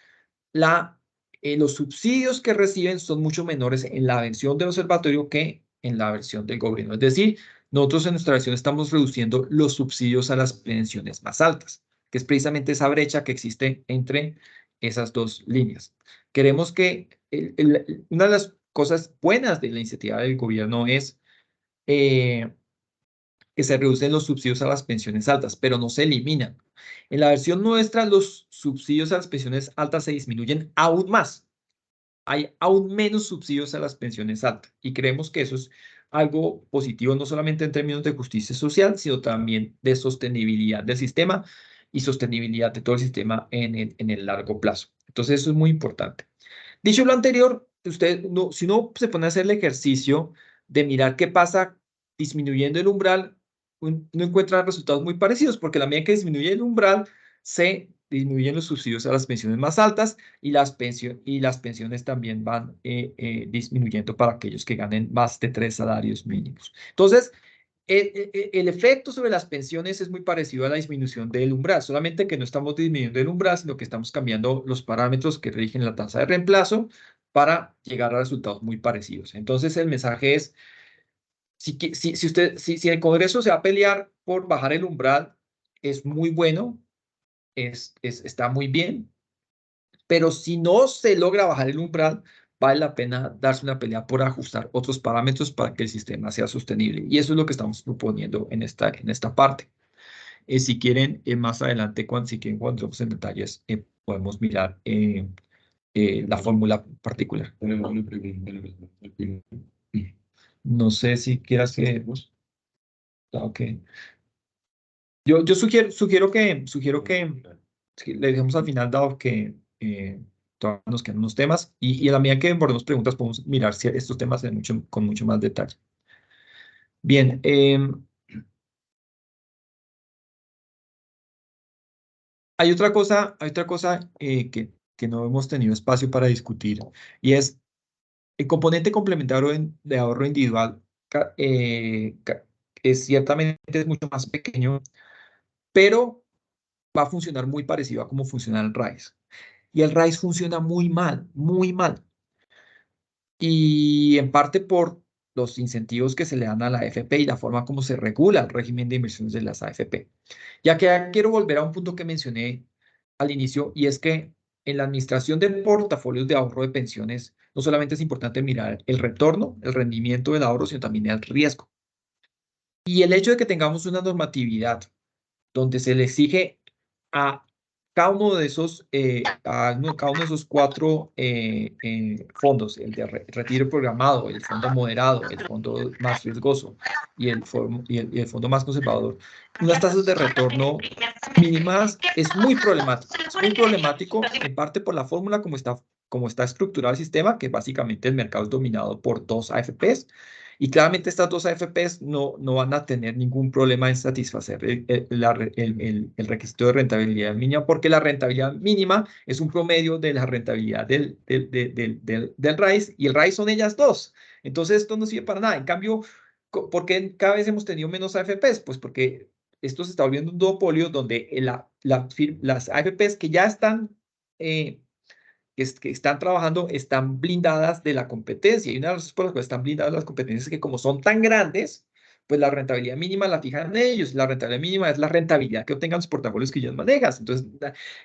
los subsidios que reciben son mucho menores en la versión del observatorio que en la versión del gobierno. Es decir, nosotros en nuestra versión estamos reduciendo los subsidios a las pensiones más altas, que es precisamente esa brecha que existe entre esas dos líneas. Queremos que una de las cosas buenas de la iniciativa del gobierno es que se reducen los subsidios a las pensiones altas, pero no se eliminan. En la versión nuestra, los subsidios a las pensiones altas se disminuyen aún más. Hay aún menos subsidios a las pensiones altas y creemos que eso es algo positivo, no solamente en términos de justicia social, sino también de sostenibilidad del sistema y sostenibilidad de todo el sistema en el largo plazo. Entonces, eso es muy importante. Dicho lo anterior, si uno se pone a hacer el ejercicio de mirar qué pasa disminuyendo el umbral, uno encuentra resultados muy parecidos, porque a la medida que disminuye el umbral, se disminuyen los subsidios a las pensiones más altas y las pensiones también van disminuyendo para aquellos que ganen más de 3 salarios mínimos. Entonces, el efecto sobre las pensiones es muy parecido a la disminución del umbral, solamente que no estamos disminuyendo el umbral, sino que estamos cambiando los parámetros que rigen la tasa de reemplazo para llegar a resultados muy parecidos. Entonces, el mensaje es: si el Congreso se va a pelear por bajar el umbral, es muy bueno, está muy bien, pero si no se logra bajar el umbral, vale la pena darse una pelea por ajustar otros parámetros para que el sistema sea sostenible. Y eso es lo que estamos proponiendo en esta parte. Si quieren, más adelante, si quieren, cuando entremos en detalles, podemos mirar la fórmula particular. Tenemos una pregunta. No sé si quieras que... Ok. Yo sugiero que le dejemos al final, dado que todavía nos quedan unos temas, y a la medida que abordemos preguntas podemos mirar estos temas con mucho más detalle. Bien, hay otra cosa que no hemos tenido espacio para discutir, y es el componente complementario de ahorro individual. Ciertamente es mucho más pequeño, pero va a funcionar muy parecido a cómo funciona el RAIS. Y el RAIS funciona muy mal, muy mal. Y en parte por los incentivos que se le dan a la AFP y la forma como se regula el régimen de inversiones de las AFP. Ya que quiero volver a un punto que mencioné al inicio, y es que en la administración de portafolios de ahorro de pensiones, no solamente es importante mirar el retorno, el rendimiento del ahorro, sino también el riesgo. Y el hecho de que tengamos una normatividad donde se le exige a cada uno de esos, cada uno de esos cuatro fondos, el de retiro programado, el fondo moderado, el fondo más riesgoso y el fondo más conservador, unas tasas de retorno mínimas es muy problemático. Es muy problemático en parte por la fórmula como está estructurado el sistema, que básicamente el mercado es dominado por dos AFPs. Y claramente estas dos AFPs no van a tener ningún problema en satisfacer el requisito de rentabilidad mínima, porque la rentabilidad mínima es un promedio de la rentabilidad del RAIS, y el RAIS son ellas dos. Entonces esto no sirve para nada. En cambio, ¿por qué cada vez hemos tenido menos AFPs? Pues porque esto se está volviendo un duopolio donde las AFPs que ya están que están trabajando están blindadas de la competencia. Y una de las razones por las cuales están blindadas las competencias es que como son tan grandes, pues la rentabilidad mínima la fijan ellos. La rentabilidad mínima es la rentabilidad que obtengan los portafolios que ellos manejan. Entonces,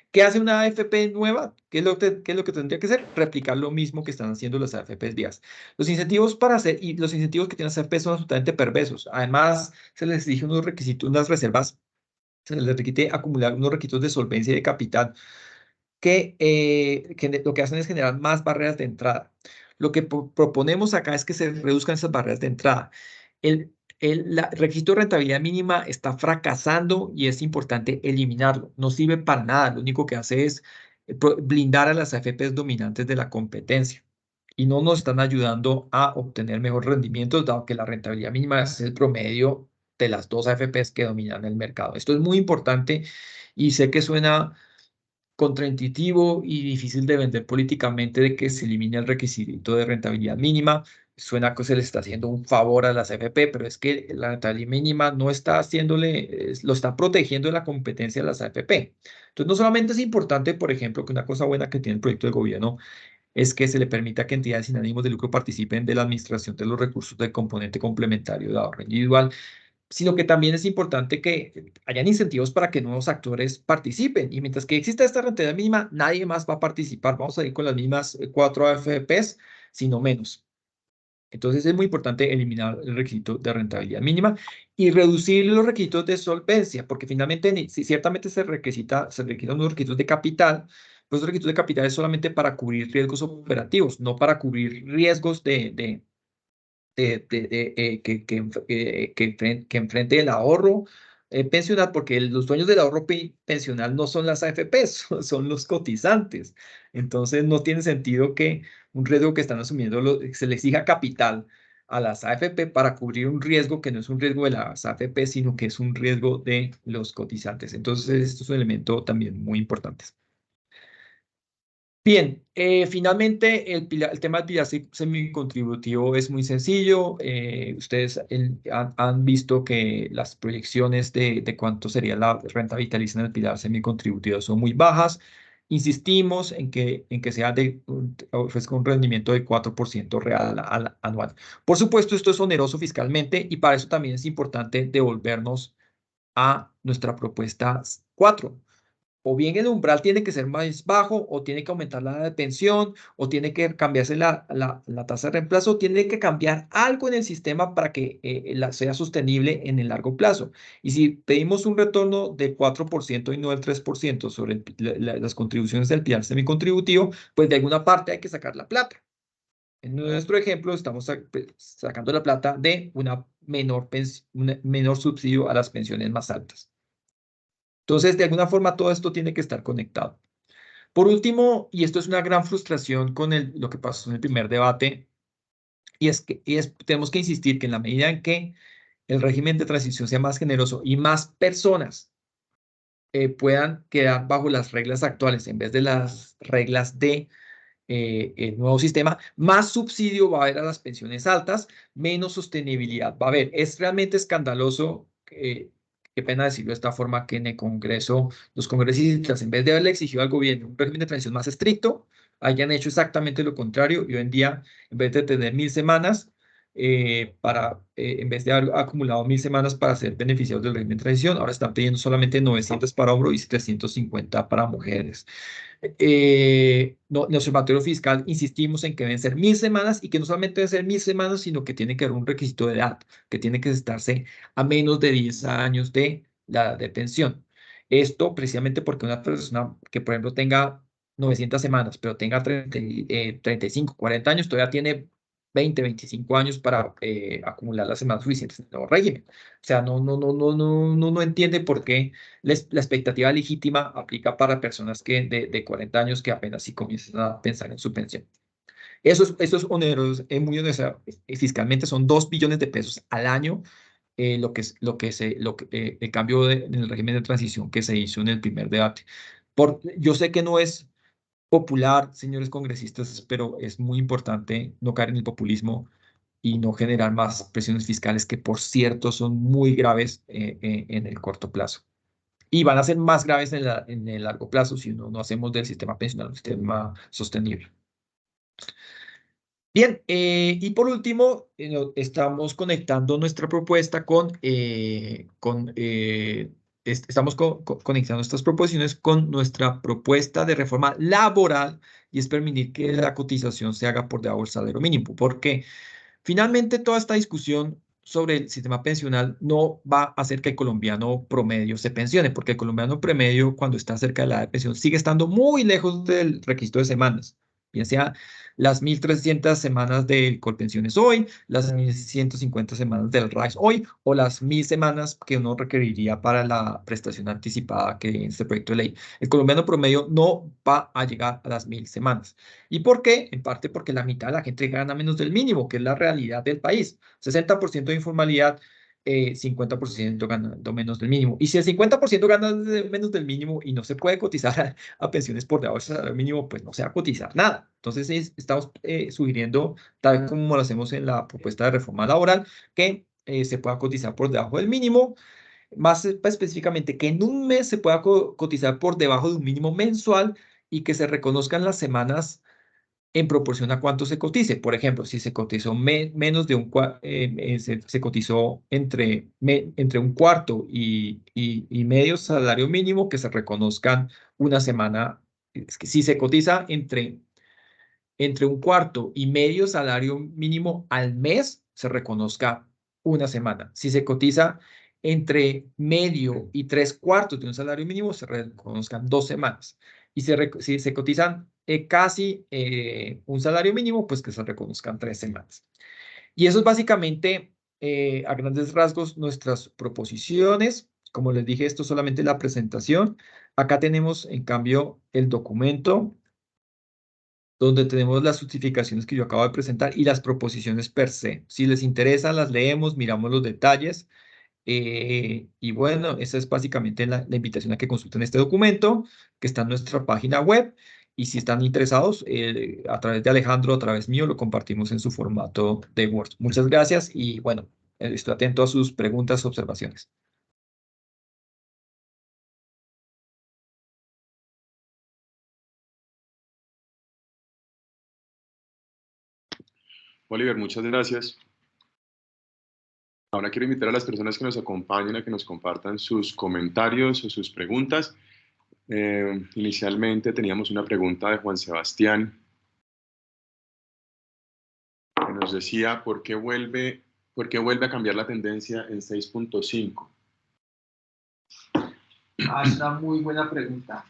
¿qué hace una AFP nueva? ¿Qué es lo que tendría que hacer? Replicar lo mismo que están haciendo las AFPs viejas. Los incentivos para hacer, y los incentivos que tienen las AFPs son absolutamente perversos. Además, se les exige unos requisitos, unas reservas, se les requiere acumular unos requisitos de solvencia y de capital que lo que hacen es generar más barreras de entrada. Lo que proponemos acá es que se reduzcan esas barreras de entrada. El requisito de rentabilidad mínima está fracasando y es importante eliminarlo. No sirve para nada. Lo único que hace es blindar a las AFPs dominantes de la competencia. Y no nos están ayudando a obtener mejores rendimientos, dado que la rentabilidad mínima es el promedio de las dos AFPs que dominan el mercado. Esto es muy importante y sé que suena contraintuitivo y difícil de vender políticamente de que se elimine el requisito de rentabilidad mínima. Suena que se le está haciendo un favor a las AFP, pero es que la rentabilidad mínima no está haciéndole, lo está protegiendo de la competencia de las AFP. Entonces, no solamente es importante, por ejemplo, que una cosa buena que tiene el proyecto de gobierno es que se le permita que entidades sin ánimos de lucro participen de la administración de los recursos del componente complementario de ahorro individual, sino que también es importante que hayan incentivos para que nuevos actores participen. Y mientras que exista esta rentabilidad mínima, nadie más va a participar. Vamos a ir con las mismas cuatro AFPs, sino menos. Entonces es muy importante eliminar el requisito de rentabilidad mínima y reducir los requisitos de solvencia, porque finalmente si ciertamente se requieren unos requisitos de capital, pues los requisitos de capital es solamente para cubrir riesgos operativos, no para cubrir riesgos que enfrente el ahorro pensional, porque los dueños del ahorro pensional no son las AFPs, son los cotizantes. Entonces no tiene sentido que un riesgo que están asumiendo se le exija capital a las AFP para cubrir un riesgo que no es un riesgo de las AFP, sino que es un riesgo de los cotizantes. Entonces, esto es un elemento también muy importante. Bien, finalmente el tema del pilar semicontributivo es muy sencillo. Ustedes han visto que las proyecciones de cuánto sería la renta vitalicia en el pilar semicontributivo son muy bajas. Insistimos en que ofrezca un rendimiento de 4% real anual. Por supuesto, esto es oneroso fiscalmente y para eso también es importante devolvernos a nuestra propuesta 4. O bien el umbral tiene que ser más bajo, o tiene que aumentar la edad de pensión, o tiene que cambiarse la tasa de reemplazo, o tiene que cambiar algo en el sistema para que sea sostenible en el largo plazo. Y si pedimos un retorno del 4% y no del 3% sobre las contribuciones del pilar semicontributivo, pues de alguna parte hay que sacar la plata. En nuestro ejemplo, estamos sacando la plata de un menor subsidio a las pensiones más altas. Entonces, de alguna forma, todo esto tiene que estar conectado. Por último, y esto es una gran frustración con lo que pasó en el primer debate, y es que tenemos que insistir que en la medida en que el régimen de transición sea más generoso y más personas puedan quedar bajo las reglas actuales en vez de las reglas de el nuevo sistema, más subsidio va a haber a las pensiones altas, menos sostenibilidad va a haber. Es realmente escandaloso, qué pena decirlo de esta forma, que en el Congreso los congresistas, en vez de haberle exigido al gobierno un régimen de transición más estricto, hayan hecho exactamente lo contrario y hoy en día, en vez de tener 1000 semanas, en vez de haber acumulado 1000 semanas para ser beneficiados del régimen de transición, ahora están pidiendo solamente 900 para hombres y 350 para mujeres. Nuestro observatorio fiscal insistimos en que deben ser 1000 semanas y que no solamente deben ser 1000 semanas, sino que tiene que haber un requisito de edad, que tiene que estarse a menos de 10 años de la edad de pensión. Esto precisamente porque una persona que, por ejemplo, tenga 900 semanas, pero tenga 35, 40 años, todavía tiene 20, 25 años para acumular las semanas suficientes en el nuevo régimen. O sea, no entiende por qué la expectativa legítima aplica para personas que de 40 años que apenas si comienzan a pensar en su pensión. Esos oneros, muy onerosos, fiscalmente son 2 billones de pesos al año, el cambio en el régimen de transición que se hizo en el primer debate. Yo sé que no es popular, señores congresistas, pero es muy importante no caer en el populismo y no generar más presiones fiscales que, por cierto, son muy graves en el corto plazo. Y van a ser más graves en el largo plazo si no hacemos del sistema pensional un sistema sostenible. Bien, y por último, estamos conectando nuestra propuesta estamos conectando estas proposiciones con nuestra propuesta de reforma laboral, y es permitir que la cotización se haga por debajo del salario mínimo. ¿Por qué? Finalmente, toda esta discusión sobre el sistema pensional no va a hacer que el colombiano promedio se pensione, porque el colombiano promedio, cuando está cerca de la edad de pensión, sigue estando muy lejos del requisito de semanas, bien sea las 1.300 semanas del Colpensiones hoy, las 1.150 semanas del RAIS hoy, o las 1.000 semanas que uno requeriría para la prestación anticipada que en este proyecto de ley. El colombiano promedio no va a llegar a las 1.000 semanas. ¿Y por qué? En parte porque la mitad de la gente gana menos del mínimo, que es la realidad del país. 60% de informalidad, 50% ganando menos del mínimo. Y si el 50% gana menos del mínimo y no se puede cotizar a pensiones por debajo del salario mínimo, pues no se va a cotizar nada. Entonces estamos sugiriendo, tal como lo hacemos en la propuesta de reforma laboral, que se pueda cotizar por debajo del mínimo, más específicamente que en un mes se pueda cotizar por debajo de un mínimo mensual y que se reconozcan las semanas en proporción a cuánto se cotice. Por ejemplo, si se cotizó menos de se cotizó entre un cuarto y medio salario mínimo, que se reconozcan una semana. Es que si se cotiza entre un cuarto y medio salario mínimo al mes, se reconozca una semana. Si se cotiza entre medio y 3/4 de un salario mínimo, se reconozcan 2 semanas. Y si se cotizan casi un salario mínimo, pues que se reconozcan 3 semanas. Y eso es básicamente, a grandes rasgos, nuestras proposiciones. Como les dije, esto es solamente la presentación. Acá tenemos, en cambio, el documento donde tenemos las justificaciones que yo acabo de presentar y las proposiciones per se. Si les interesa, las leemos, miramos los detalles. Y bueno, esa es básicamente la invitación a que consulten este documento que está en nuestra página web. Y si están interesados, a través de Alejandro, a través mío, lo compartimos en su formato de Word. Muchas gracias y bueno, estoy atento a sus preguntas, observaciones. Oliver, muchas gracias. Ahora quiero invitar a las personas que nos acompañen a que nos compartan sus comentarios o sus preguntas. Inicialmente teníamos una pregunta de Juan Sebastián que nos decía por qué vuelve a cambiar la tendencia en 6.5. Es una muy buena pregunta.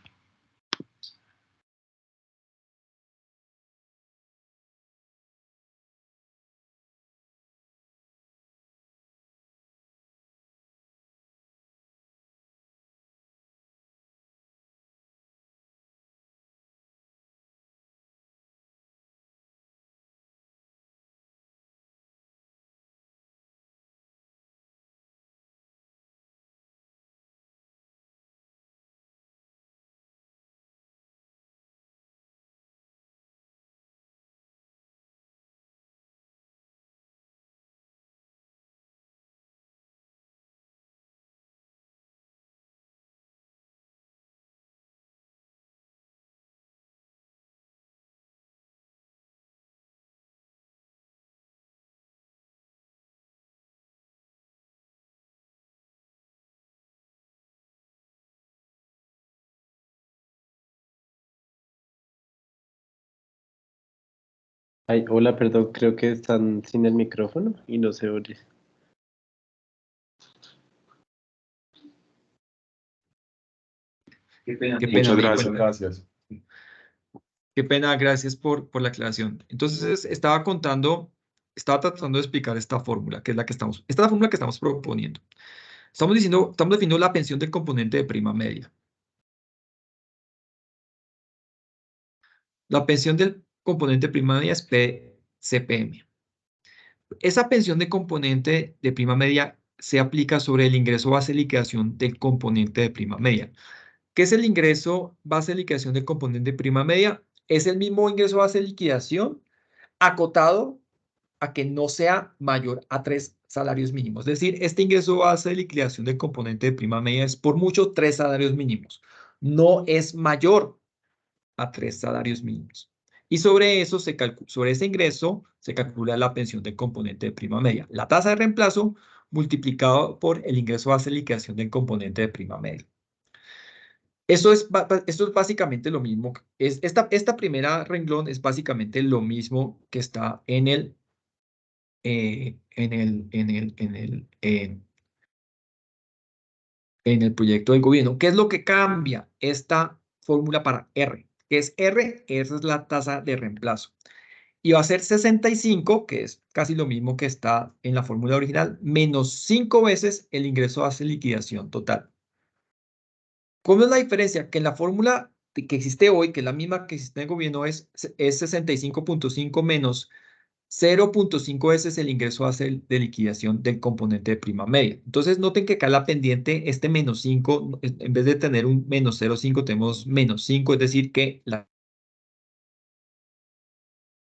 Ay, hola, perdón, creo que están sin el micrófono y no se oye. Qué pena, Muchas me di gracias. cuenta. Gracias. Qué pena, gracias por la aclaración. Entonces, estaba tratando de explicar esta fórmula, que es la que esta es la fórmula que estamos proponiendo. Estamos definiendo la pensión del componente de prima media. La pensión del componente de prima media es PCPM. Esa pensión de componente de prima media se aplica sobre el ingreso base de liquidación del componente de prima media. ¿Qué es el ingreso base de liquidación del componente de prima media? Es el mismo ingreso base de liquidación acotado a que no sea mayor a 3 salarios mínimos. Es decir, este ingreso base de liquidación del componente de prima media es por mucho 3 salarios mínimos. No es mayor a 3 salarios mínimos. Y sobre eso sobre ese ingreso se calcula la pensión del componente de prima media. La tasa de reemplazo multiplicado por el ingreso base de liquidación del componente de prima media. Esto es básicamente lo mismo. Esta primera renglón es básicamente lo mismo que está en el proyecto del gobierno. ¿Qué es lo que cambia esta fórmula para R? ¿Qué es R? Esa es la tasa de reemplazo. Y va a ser 65, que es casi lo mismo que está en la fórmula original, menos 5 veces el ingreso base de liquidación total. ¿Cómo es la diferencia? Que en la fórmula que existe hoy, que es la misma que existe en el gobierno, es 65.5 menos 0.5 veces el ingreso base de liquidación del componente de prima media. Entonces, noten que acá la pendiente, este menos 5, en vez de tener un menos 0.5, tenemos menos 5, es decir, que la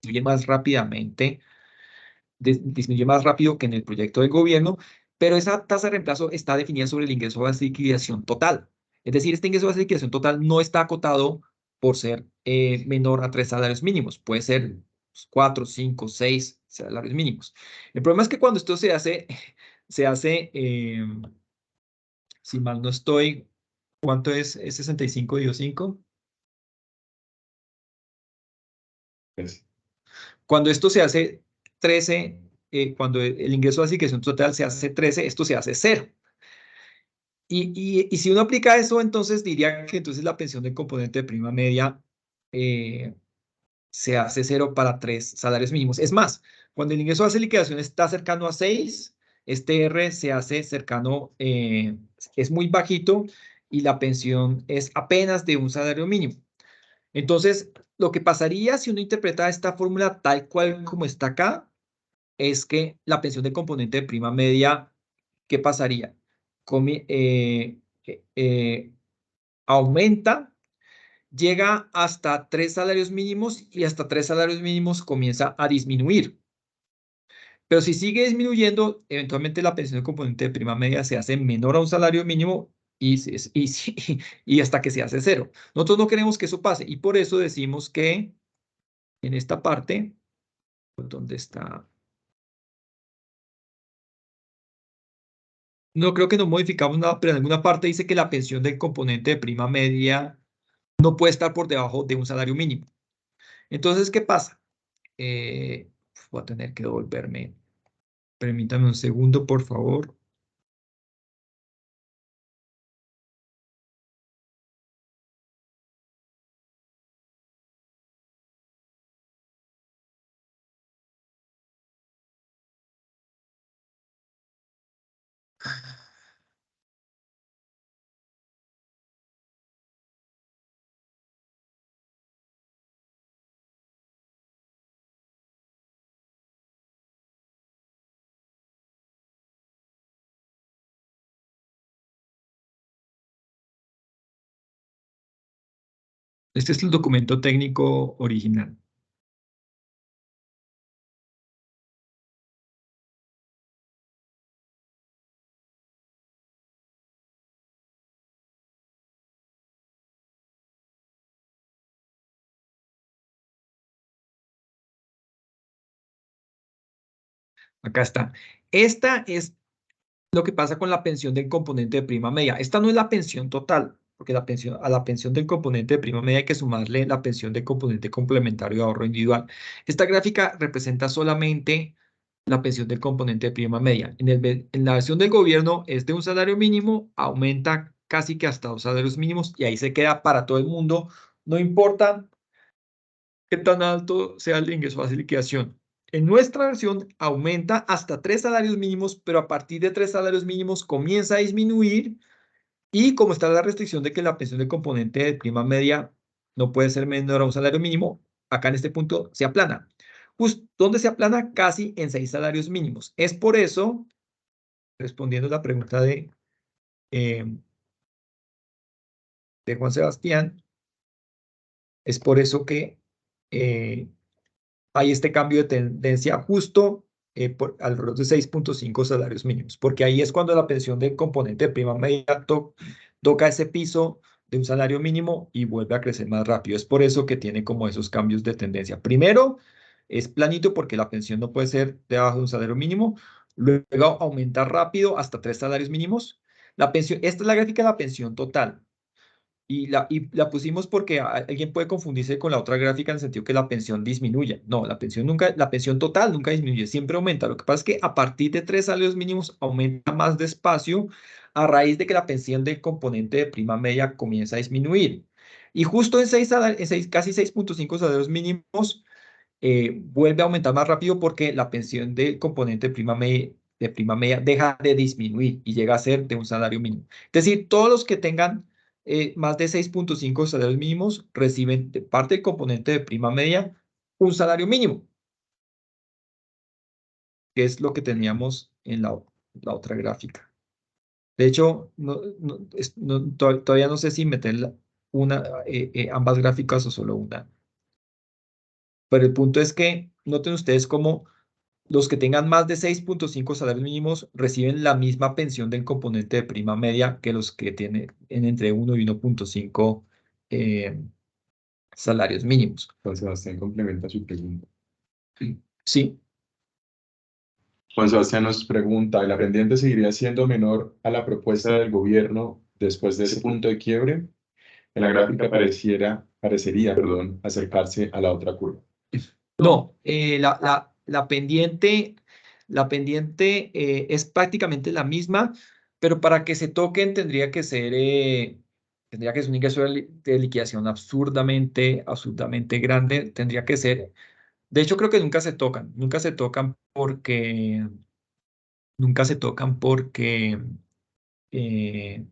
disminuye más rápidamente, disminuye más rápido que en el proyecto del gobierno, pero esa tasa de reemplazo está definida sobre el ingreso base de liquidación total. Es decir, este ingreso base de liquidación total no está acotado por ser menor a 3 salarios mínimos. Puede ser 4, 5, 6 salarios mínimos. El problema es que cuando esto se hace, si mal no estoy, ¿cuánto es 65 dividido 5? Cuando esto se hace 13, cuando el ingreso base de liquidación total se hace 13, esto se hace 0. Y si uno aplica eso, entonces diría que entonces la pensión del componente de prima media se hace 0 para 3 salarios mínimos. Es más, cuando el ingreso base de liquidación está cercano a 6, este R se hace cercano, es muy bajito y la pensión es apenas de un salario mínimo. Entonces, lo que pasaría si uno interpreta esta fórmula tal cual como está acá, es que la pensión del componente de prima media, ¿qué pasaría? Eh, eh, aumenta, llega hasta 3 salarios mínimos y hasta 3 salarios mínimos comienza a disminuir. Pero si sigue disminuyendo, eventualmente la pensión del componente de prima media se hace menor a un salario mínimo y hasta que se hace 0. Nosotros no queremos que eso pase y por eso decimos que en esta parte, ¿dónde está? No creo que no modificamos nada, pero en alguna parte dice que la pensión del componente de prima media no puede estar por debajo de un salario mínimo. Entonces, ¿qué pasa? Voy a tener que devolverme. Permítame un segundo, por favor. Este es el documento técnico original. Acá está. Esta es lo que pasa con la pensión del componente de prima media. Esta no es la pensión total, porque a la pensión del componente de prima media hay que sumarle la pensión del componente complementario de ahorro individual. Esta gráfica representa solamente la pensión del componente de prima media. En la versión del gobierno es de un salario mínimo, aumenta casi que hasta 2 salarios mínimos y ahí se queda para todo el mundo. No importa qué tan alto sea el ingreso base de liquidación. En nuestra versión aumenta hasta 3 salarios mínimos, pero a partir de 3 salarios mínimos comienza a disminuir y como está la restricción de que la pensión del componente de prima media no puede ser menor a un salario mínimo, acá en este punto se aplana. ¿Dónde se aplana? Casi en 6 salarios mínimos. Es por eso, respondiendo a la pregunta de Juan Sebastián, es por eso que hay este cambio de tendencia justo alrededor de 6.5 salarios mínimos, porque ahí es cuando la pensión del componente de prima media toca ese piso de un salario mínimo y vuelve a crecer más rápido. Es por eso que tiene como esos cambios de tendencia. Primero, es planito porque la pensión no puede ser debajo de un salario mínimo, luego aumenta rápido hasta 3 salarios mínimos. Esta es la gráfica de la pensión total. Y la pusimos porque alguien puede confundirse con la otra gráfica en el sentido que la pensión disminuye. No, la pensión total nunca disminuye, siempre aumenta. Lo que pasa es que a partir de 3 salarios mínimos aumenta más despacio a raíz de que la pensión del componente de prima media comienza a disminuir. Y justo casi 6.5 salarios mínimos vuelve a aumentar más rápido porque la pensión del componente de prima media deja de disminuir y llega a ser de un salario mínimo. Es decir, todos los que tengan más de 6.5 salarios mínimos reciben de parte del componente de prima media un salario mínimo, que es lo que teníamos en la otra gráfica. De hecho, todavía no sé si meter ambas gráficas o solo una. Pero el punto es que noten ustedes cómo los que tengan más de 6.5 salarios mínimos reciben la misma pensión del componente de prima media que los que tienen entre 1 y 1.5 salarios mínimos. Juan Sebastián complementa su pregunta. Sí. Juan Sebastián nos pregunta, ¿la pendiente seguiría siendo menor a la propuesta del gobierno después de ese punto de quiebre? En la gráfica parecería, acercarse a la otra curva. No, la pendiente es prácticamente la misma, pero para que se toquen tendría que ser un ingreso de liquidación absurdamente grande. Tendría que ser, de hecho creo que nunca se tocan porque en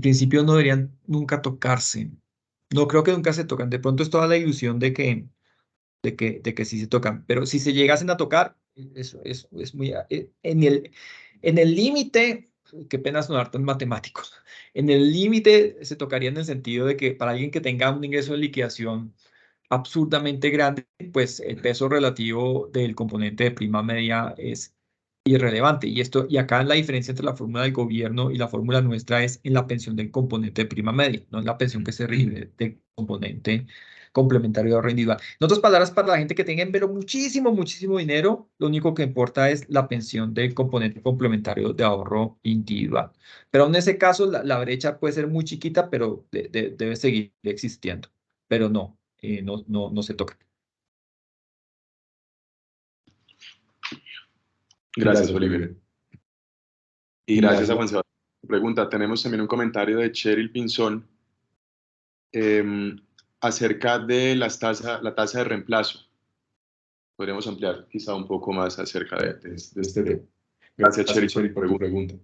principio no deberían nunca tocarse. No creo que nunca se tocan. De pronto es toda la ilusión de que sí se tocan. Pero si se llegasen a tocar, eso es muy... En el límite, qué pena sonar tan matemático, en el límite se tocaría en el sentido de que para alguien que tenga un ingreso de liquidación absurdamente grande, pues el peso relativo del componente de prima media es irrelevante. Y acá la diferencia entre la fórmula del gobierno y la fórmula nuestra es en la pensión del componente de prima media, no en la pensión que se rinde del componente complementario de ahorro individual. En otras palabras, para la gente que tenga pero muchísimo dinero, lo único que importa es la pensión del componente complementario de ahorro individual. Pero en ese caso, la brecha puede ser muy chiquita, pero debe seguir existiendo. Pero no se toca. Gracias, Oliver. Y gracias a Juan Sebastián. Pregunta, tenemos también un comentario de Cheryl Pinzón acerca de la tasa de reemplazo. Podríamos ampliar quizá un poco más acerca de este tema. Gracias, Cheryl, por tu pregunta.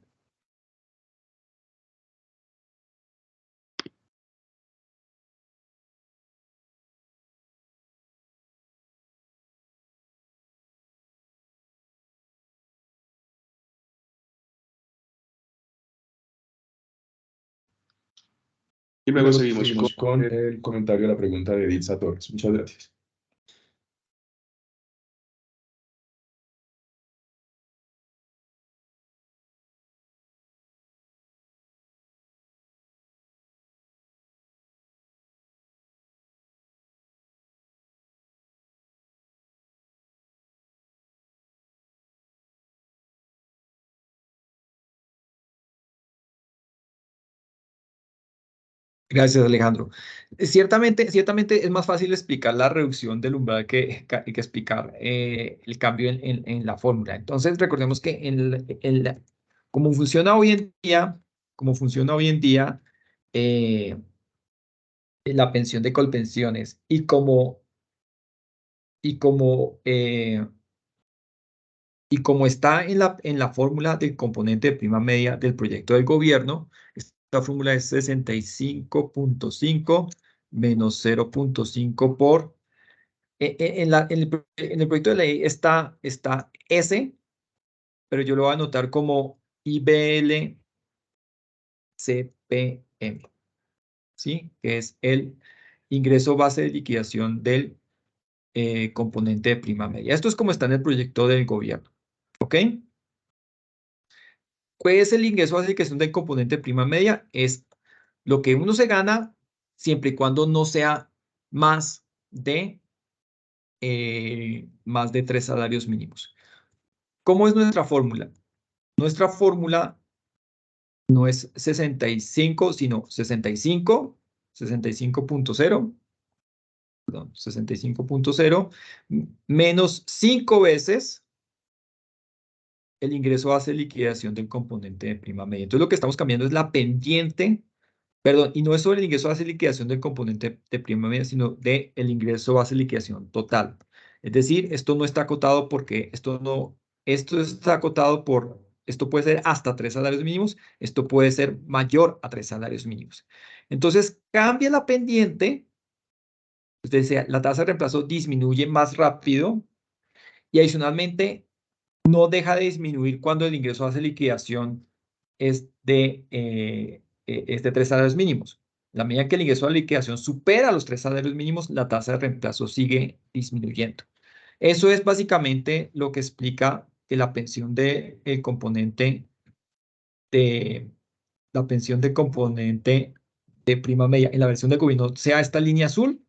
Y luego seguimos con el comentario de la pregunta de Dilsa Torres. Muchas gracias. Gracias, Alejandro. Ciertamente es más fácil explicar la reducción del umbral que explicar el cambio en la fórmula. Entonces, recordemos que Como funciona hoy en día, la pensión de Colpensiones y como está en la fórmula del componente de prima media del proyecto del gobierno, esta fórmula es 65.5 menos 0.5 por... en el proyecto de ley está S, pero yo lo voy a anotar como IBL CPM, ¿sí? Que es el ingreso base de liquidación del componente de prima media. Esto es como está en el proyecto del gobierno, ¿ok? ¿Cuál es el ingreso base de liquidación del componente de prima media? Es lo que uno se gana siempre y cuando no sea más de 3 salarios mínimos. ¿Cómo es nuestra fórmula? Nuestra fórmula no es 65, sino 65, 65.0, perdón, 65.0, menos 5 veces el ingreso base de liquidación del componente de prima media. Entonces lo que estamos cambiando es la pendiente, perdón, y no es sobre el ingreso base de liquidación del componente de prima media, sino del ingreso base de liquidación total. Es decir, esto no está acotado porque esto está acotado esto puede ser hasta 3 salarios mínimos, esto puede ser mayor a 3 salarios mínimos. Entonces, cambia la pendiente, entonces la tasa de reemplazo disminuye más rápido y adicionalmente no deja de disminuir cuando el ingreso base de liquidación es de 3 salarios mínimos. La medida que el ingreso de liquidación supera los 3 salarios mínimos, la tasa de reemplazo sigue disminuyendo. Eso es básicamente lo que explica que la pensión de componente de prima media en la versión de gobierno sea esta línea azul,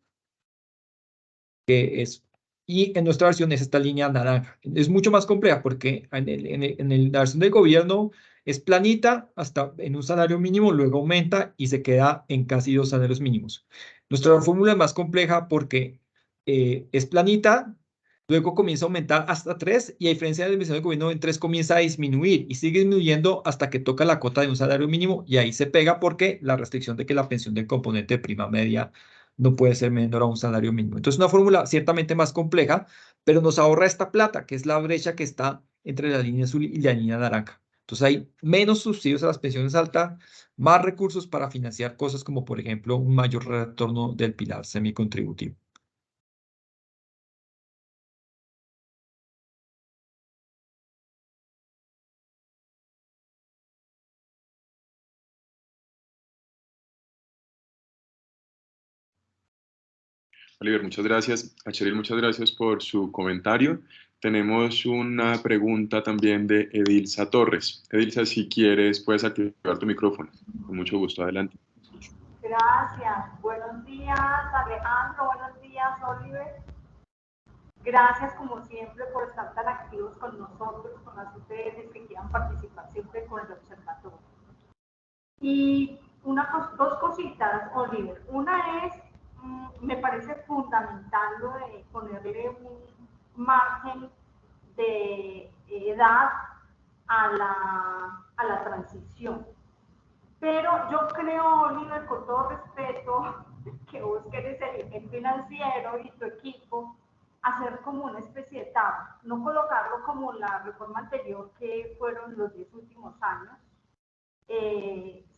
y en nuestra versión es esta línea naranja. Es mucho más compleja porque la versión del gobierno es planita hasta en un salario mínimo, luego aumenta y se queda en casi 2 salarios mínimos. Nuestra fórmula es más compleja porque es planita, luego comienza a aumentar hasta 3 y a diferencia de la versión del gobierno en 3 comienza a disminuir y sigue disminuyendo hasta que toca la cota de un salario mínimo y ahí se pega porque la restricción de que la pensión del componente de prima media no puede ser menor a un salario mínimo. Entonces, una fórmula ciertamente más compleja, pero nos ahorra esta plata, que es la brecha que está entre la línea azul y la línea naranja. Entonces, hay menos subsidios a las pensiones altas, más recursos para financiar cosas como, por ejemplo, un mayor retorno del pilar semicontributivo. Oliver, muchas gracias. A Cheryl, muchas gracias por su comentario. Tenemos una pregunta también de Edilza Torres. Edilza, si quieres, puedes activar tu micrófono. Con mucho gusto, adelante. Gracias. Buenos días, Alejandro. Buenos días, Oliver. Gracias, como siempre, por estar tan activos con nosotros, con las ustedes que quieran participar siempre con el observatorio. Y dos cositas, Oliver. Una es, me parece fundamental lo de ponerle un margen de edad a la transición. Pero yo creo, Oliver, con todo respeto, que vos que eres el financiero y tu equipo, hacer como una especie de tabla, no colocarlo como la reforma anterior que fueron los 10 últimos años,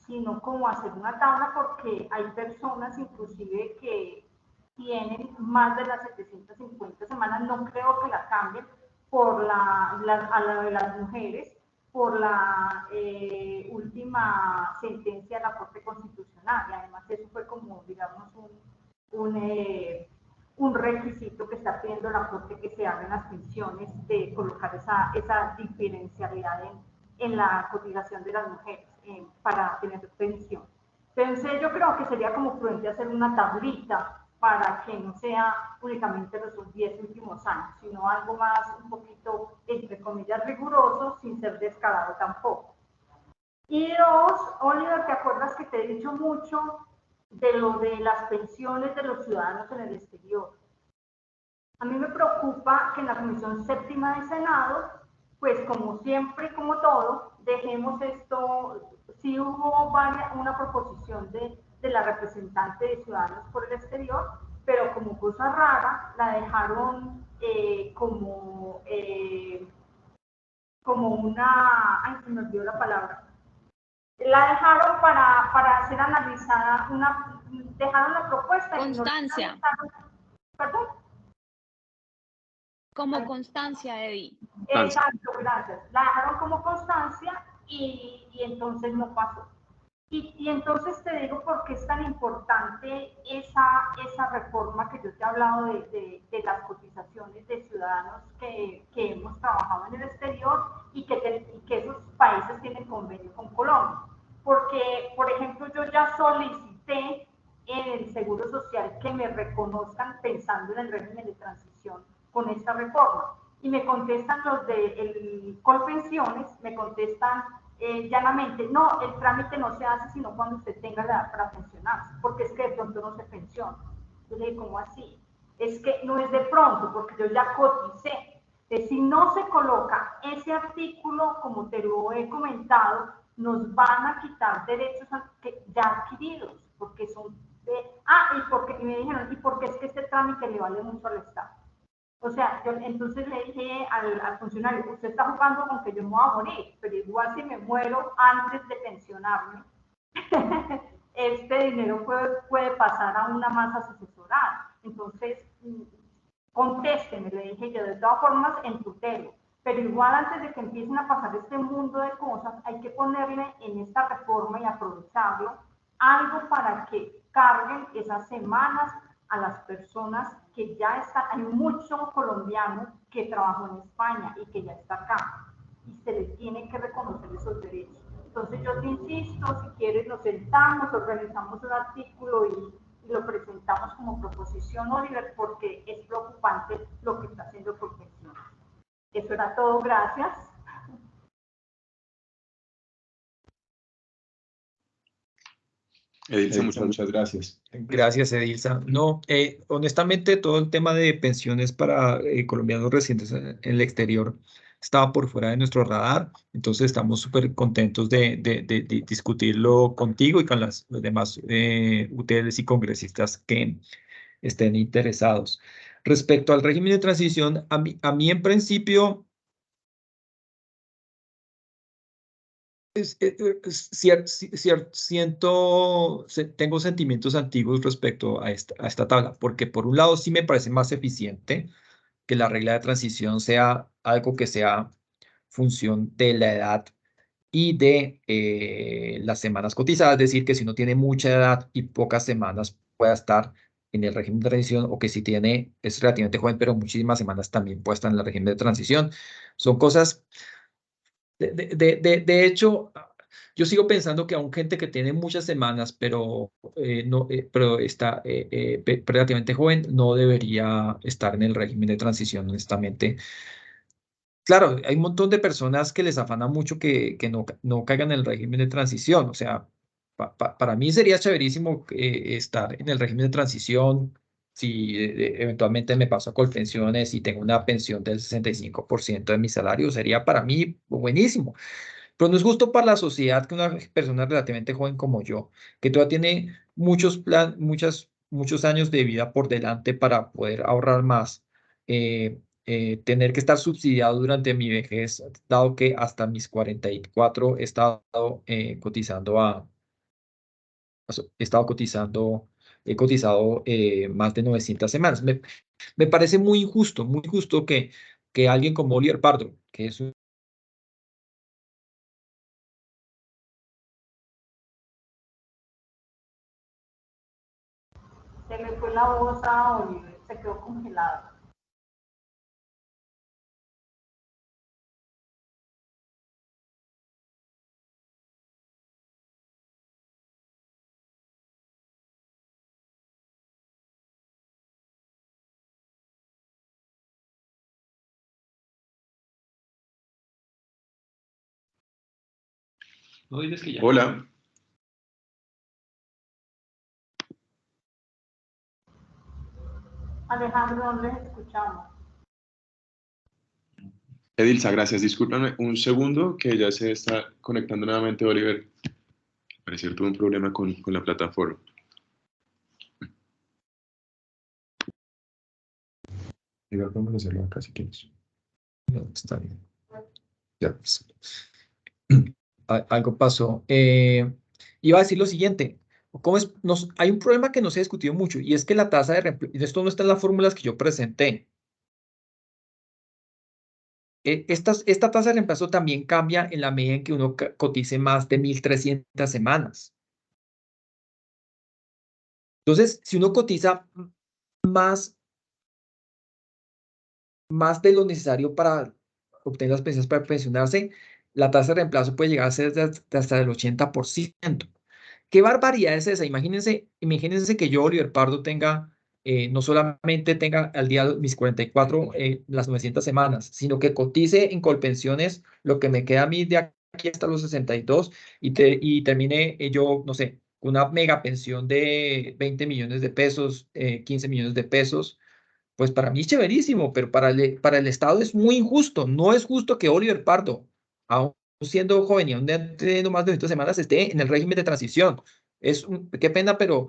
sino como hacer una tabla porque hay personas inclusive que tienen más de las 750 semanas, no creo que la cambien por a la de las mujeres, por la última sentencia de la Corte Constitucional, y además eso fue como, digamos, un requisito que está pidiendo la Corte, que se hagan las pensiones, de colocar esa diferencialidad en la cotización de las mujeres para tener pensión. Entonces yo creo que sería como prudente hacer una tablita para que no sea únicamente los 10 últimos años, sino algo más, un poquito, entre comillas, riguroso, sin ser descarado tampoco. Y dos, Oliver, ¿te acuerdas que te he dicho mucho de lo de las pensiones de los ciudadanos en el exterior? A mí me preocupa que en la Comisión Séptima del Senado, pues como siempre, como todo, dejemos esto, sí hubo una proposición de la representante de Ciudadanos por el Exterior, pero como cosa rara la dejaron como una, ay, se me olvidó la palabra, la dejaron para ser analizada, dejaron la propuesta. Constancia. Y no, ¿perdón? Como constancia, Eddie. Exacto, gracias. La dejaron como constancia y entonces no pasó. Y entonces te digo por qué es tan importante esa reforma que yo te he hablado de las cotizaciones de ciudadanos que hemos trabajado en el exterior y que esos países tienen convenio con Colombia. Porque, por ejemplo, yo ya solicité en el Seguro Social que me reconozcan pensando en el régimen de transición con esta reforma. Y me contestan los de Colpensiones, me contestan llanamente, no, el trámite no se hace sino cuando usted tenga la edad para pensionarse, porque es que de pronto no se pensiona. Yo le digo, ¿cómo así? Es que no es de pronto, porque yo ya coticé. Si no se coloca ese artículo, como te lo he comentado, nos van a quitar derechos ya adquiridos, porque son de... y me dijeron, ¿y por qué es que este trámite le vale mucho al Estado? O sea, yo entonces le dije al funcionario, usted está jugando con que yo me voy a morir, pero igual si me muero antes de pensionarme, este dinero puede pasar a una masa sucesoral. Entonces, contésteme, le dije yo, de todas formas, en tutelo. Pero igual antes de que empiecen a pasar este mundo de cosas, hay que ponerle en esta reforma y aprovecharlo algo para que carguen esas semanas a las personas que ya están. Hay mucho colombiano que trabajó en España y que ya está acá y se les tiene que reconocer esos derechos. Entonces yo te insisto, si quieres nos sentamos, organizamos un artículo y lo presentamos como proposición, Oliver, porque es preocupante lo que está haciendo Colpensiones. Eso era todo, gracias. Edilza, muchas gracias. Gracias, Edilza. No, honestamente, todo el tema de pensiones para colombianos residentes en el exterior estaba por fuera de nuestro radar, entonces estamos súper contentos de discutirlo contigo y con los demás UTLs y congresistas que estén interesados. Respecto al régimen de transición, a mí en principio... tengo sentimientos antiguos respecto a esta tabla, porque por un lado sí me parece más eficiente que la regla de transición sea algo que sea función de la edad y de las semanas cotizadas, es decir, que si uno tiene mucha edad y pocas semanas pueda estar en el régimen de transición, o que si es relativamente joven, pero muchísimas semanas también puede estar en el régimen de transición. Son cosas... De hecho, yo sigo pensando que aún gente que tiene muchas semanas, pero está relativamente joven, no debería estar en el régimen de transición, honestamente. Claro, hay un montón de personas que les afana mucho que no caigan en el régimen de transición. O sea, para mí sería chéverísimo estar en el régimen de transición. Si eventualmente me paso a Colpensiones y tengo una pensión del 65% de mi salario, sería para mí buenísimo. Pero no es justo para la sociedad que una persona relativamente joven como yo, que todavía tiene muchos años de vida por delante para poder ahorrar más, tener que estar subsidiado durante mi vejez, dado que hasta mis 44 he estado he cotizado más de 900 semanas. Me parece muy injusto que alguien como Oliver Pardo, que es un... Se me fue la voz a Oliver, se quedó congelado. No dices que ya. Hola. Alejandro, no les escuchamos. Edilza, gracias. Discúlpame un segundo que ya se está conectando nuevamente Oliver. Al parecer tuvo un problema con la plataforma. Igual podemos hacerlo acá si quieres. No, está bien. Ya, pues. Algo pasó. Iba a decir lo siguiente. Hay un problema que no se ha discutido mucho y es que la tasa de reemplazo, esto no está en las fórmulas que yo presenté. Esta tasa de reemplazo también cambia en la medida en que uno cotice más de 1.300 semanas. Entonces, si uno cotiza más de lo necesario para obtener las pensiones para pensionarse, la tasa de reemplazo puede llegar a ser hasta el 80%. ¿Qué barbaridad es esa? Imagínense que yo, Oliver Pardo, no solamente tenga al día mis 44, las 900 semanas, sino que cotice en Colpensiones lo que me queda a mí de aquí hasta los 62 y termine yo, no sé, una mega pensión de 20 millones de pesos, 15 millones de pesos. Pues para mí es chéverísimo, pero para el Estado es muy injusto. No es justo que Oliver Pardo, aún siendo joven y aún teniendo más de 200 semanas, esté en el régimen de transición. Qué pena, pero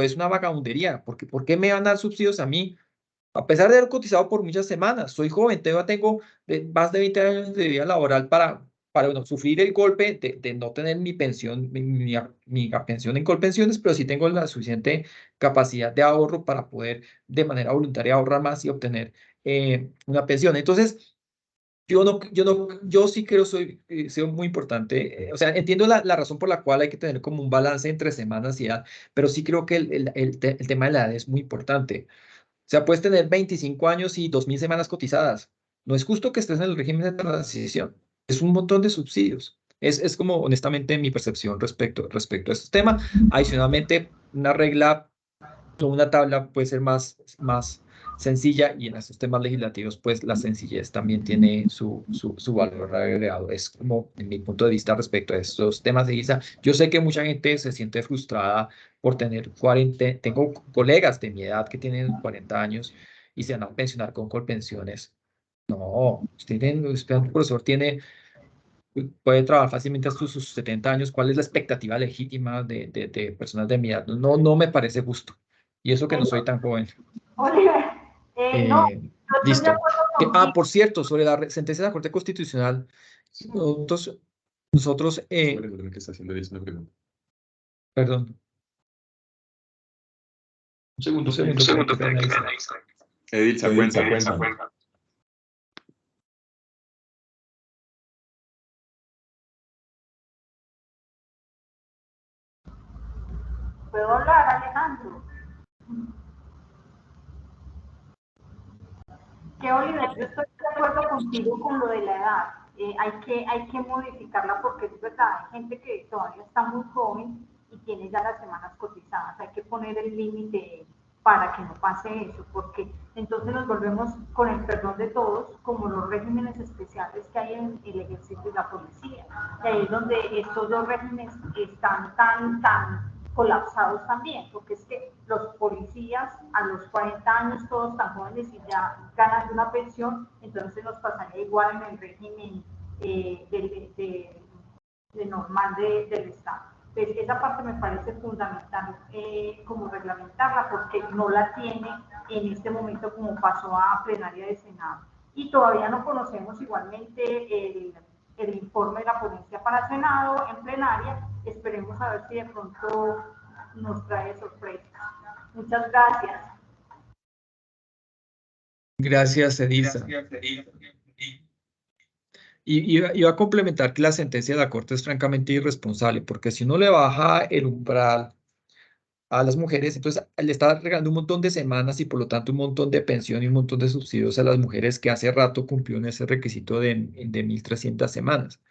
es una vagabundería. Porque, ¿por qué me van a dar subsidios a mí? A pesar de haber cotizado por muchas semanas, soy joven, tengo más de 20 años de vida laboral para bueno, sufrir el golpe de no tener mi pensión, mi pensión en Colpensiones, pero sí tengo la suficiente capacidad de ahorro para poder de manera voluntaria ahorrar más y obtener una pensión. Entonces, yo sí creo soy muy importante. O sea, entiendo la razón por la cual hay que tener como un balance entre semanas y edad, pero sí creo que el tema de la edad es muy importante. O sea, puedes tener 25 años y 2.000 semanas cotizadas. No es justo que estés en el régimen de transición. Es un montón de subsidios. Es como, honestamente, mi percepción respecto a este tema. Adicionalmente, una regla o una tabla puede ser más sencilla y en estos temas legislativos, pues la sencillez también tiene su valor agregado. Es como, en mi punto de vista, respecto a estos temas de ISA. Yo sé que mucha gente se siente frustrada por tener 40, tengo colegas de mi edad que tienen 40 años y se van a pensionar con Colpensiones. No, un profesor puede trabajar fácilmente hasta sus 70 años. ¿Cuál es la expectativa legítima de personas de mi edad? No, no me parece justo. Y eso que no soy tan joven. Oliver, no, yo estoy de Listo. acuerdo contigo. Por cierto, sobre la sentencia de la Corte Constitucional, nosotros ¿Cuál es el que está haciendo Edilza una pregunta? perdón. Un segundo. Edilza, cuenta. ¿Puedo hablar, Alejandro? Que Oliver, yo estoy de acuerdo contigo con lo de la edad. Hay que modificarla porque es verdad, hay gente que todavía está muy joven y tiene ya las semanas cotizadas. Hay que poner el límite para que no pase eso, porque entonces nos volvemos, con el perdón de todos, como los regímenes especiales que hay en el ejército y la policía. Y ahí es donde estos dos regímenes están tan colapsados también, porque es que los policías a los 40 años, todos tan jóvenes y ya ganan una pensión, entonces nos pasaría igual en el régimen normal del Estado. Entonces, esa parte me parece fundamental como reglamentarla, porque no la tiene en este momento como pasó a plenaria de Senado. Y todavía no conocemos igualmente el informe de la ponencia para Senado en plenaria. Esperemos a ver si de pronto nos trae sorpresas. Muchas gracias. Gracias, Edilza. Y iba a complementar que la sentencia de la Corte es francamente irresponsable, porque si uno le baja el umbral a las mujeres, entonces le está regalando un montón de semanas y por lo tanto un montón de pensión y un montón de subsidios a las mujeres que hace rato cumplieron ese requisito de 1.300 semanas.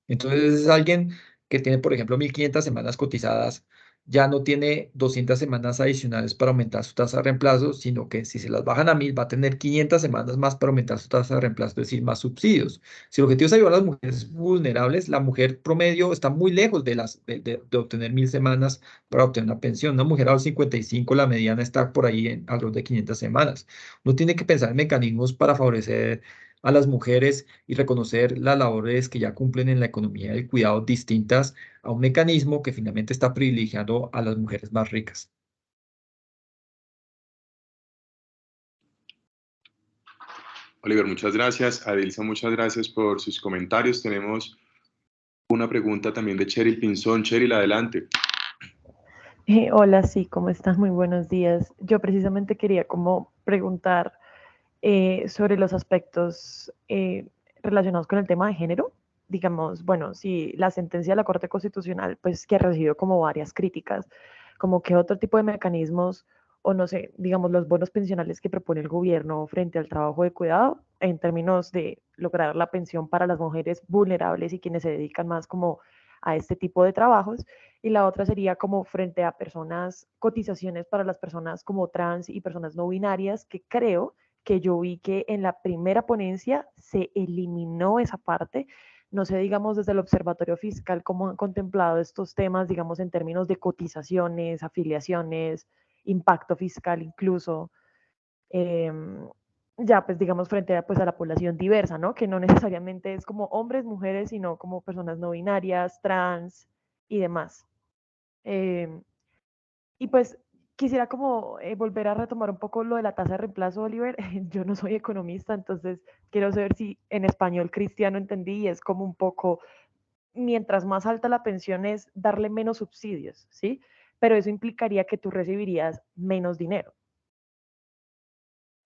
Entonces es alguien que tiene, por ejemplo, 1.500 semanas cotizadas, ya no tiene 200 semanas adicionales para aumentar su tasa de reemplazo, sino que si se las bajan a 1.000, va a tener 500 semanas más para aumentar su tasa de reemplazo, es decir, más subsidios. Si el objetivo es ayudar a las mujeres vulnerables, la mujer promedio está muy lejos de obtener 1.000 semanas para obtener una pensión. Una mujer a los 55, la mediana está por ahí alrededor de 500 semanas. Uno tiene que pensar en mecanismos para favorecer a las mujeres y reconocer las labores que ya cumplen en la economía del cuidado distintas a un mecanismo que finalmente está privilegiando a las mujeres más ricas. Oliver, muchas gracias. Adilsa, muchas gracias por sus comentarios. Tenemos una pregunta también de Cheryl Pinzón. Cheryl, adelante. Hola, sí, ¿cómo estás? Muy buenos días. Yo precisamente quería como preguntar sobre los aspectos relacionados con el tema de género. Digamos, bueno, si la sentencia de la Corte Constitucional, pues que ha recibido como varias críticas, como que otro tipo de mecanismos, o no sé, digamos, los bonos pensionales que propone el gobierno frente al trabajo de cuidado, en términos de lograr la pensión para las mujeres vulnerables y quienes se dedican más como a este tipo de trabajos, y la otra sería como frente a personas, cotizaciones para las personas como trans y personas no binarias, que creo que yo vi que en la primera ponencia se eliminó esa parte. No sé, digamos, desde el Observatorio Fiscal, cómo han contemplado estos temas, digamos, en términos de cotizaciones, afiliaciones, impacto fiscal incluso. Eh, ya, pues, digamos, frente a, pues, a la población diversa, ¿no? Que no necesariamente es como hombres, mujeres, sino como personas no binarias, trans y demás. Eh, y pues quisiera como volver a retomar un poco lo de la tasa de reemplazo, Oliver. Yo no soy economista, entonces quiero saber si en español cristiano entendí y es como un poco, mientras más alta la pensión es darle menos subsidios, ¿sí? Pero eso implicaría que tú recibirías menos dinero.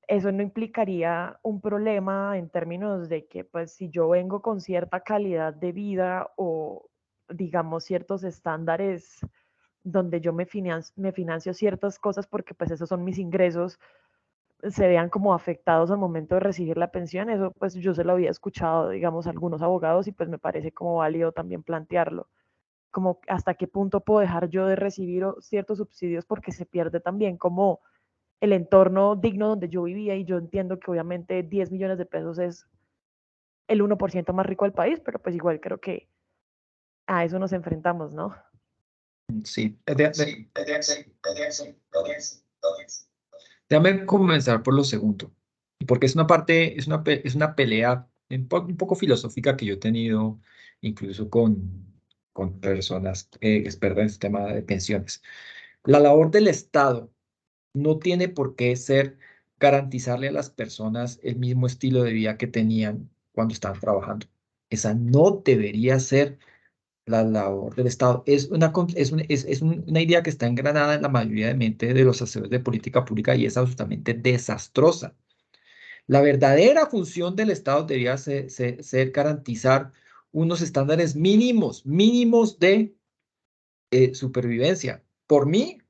Eso no implicaría un problema en términos de que, pues, si yo vengo con cierta calidad de vida o, digamos, ciertos estándares donde yo me financio ciertas cosas porque pues esos son mis ingresos, se vean como afectados al momento de recibir la pensión. Eso pues yo se lo había escuchado, digamos, a algunos abogados y pues me parece como válido también plantearlo. Como hasta qué punto puedo dejar yo de recibir ciertos subsidios porque se pierde también como el entorno digno donde yo vivía, y yo entiendo que obviamente 10 millones de pesos es el 1% más rico del país, pero pues igual creo que a eso nos enfrentamos, ¿no? Sí. Déjame comenzar por lo segundo, porque es una parte, es una pelea un poco filosófica que yo he tenido incluso con personas expertas en este tema de pensiones. La labor del Estado no tiene por qué ser garantizarle a las personas el mismo estilo de vida que tenían cuando estaban trabajando. Esa no debería ser la labor del Estado. Una idea que está engranada en la mayoría de mente de los hacedores de política pública y es absolutamente desastrosa. La verdadera función del Estado debería ser garantizar unos estándares mínimos de supervivencia. Por mí,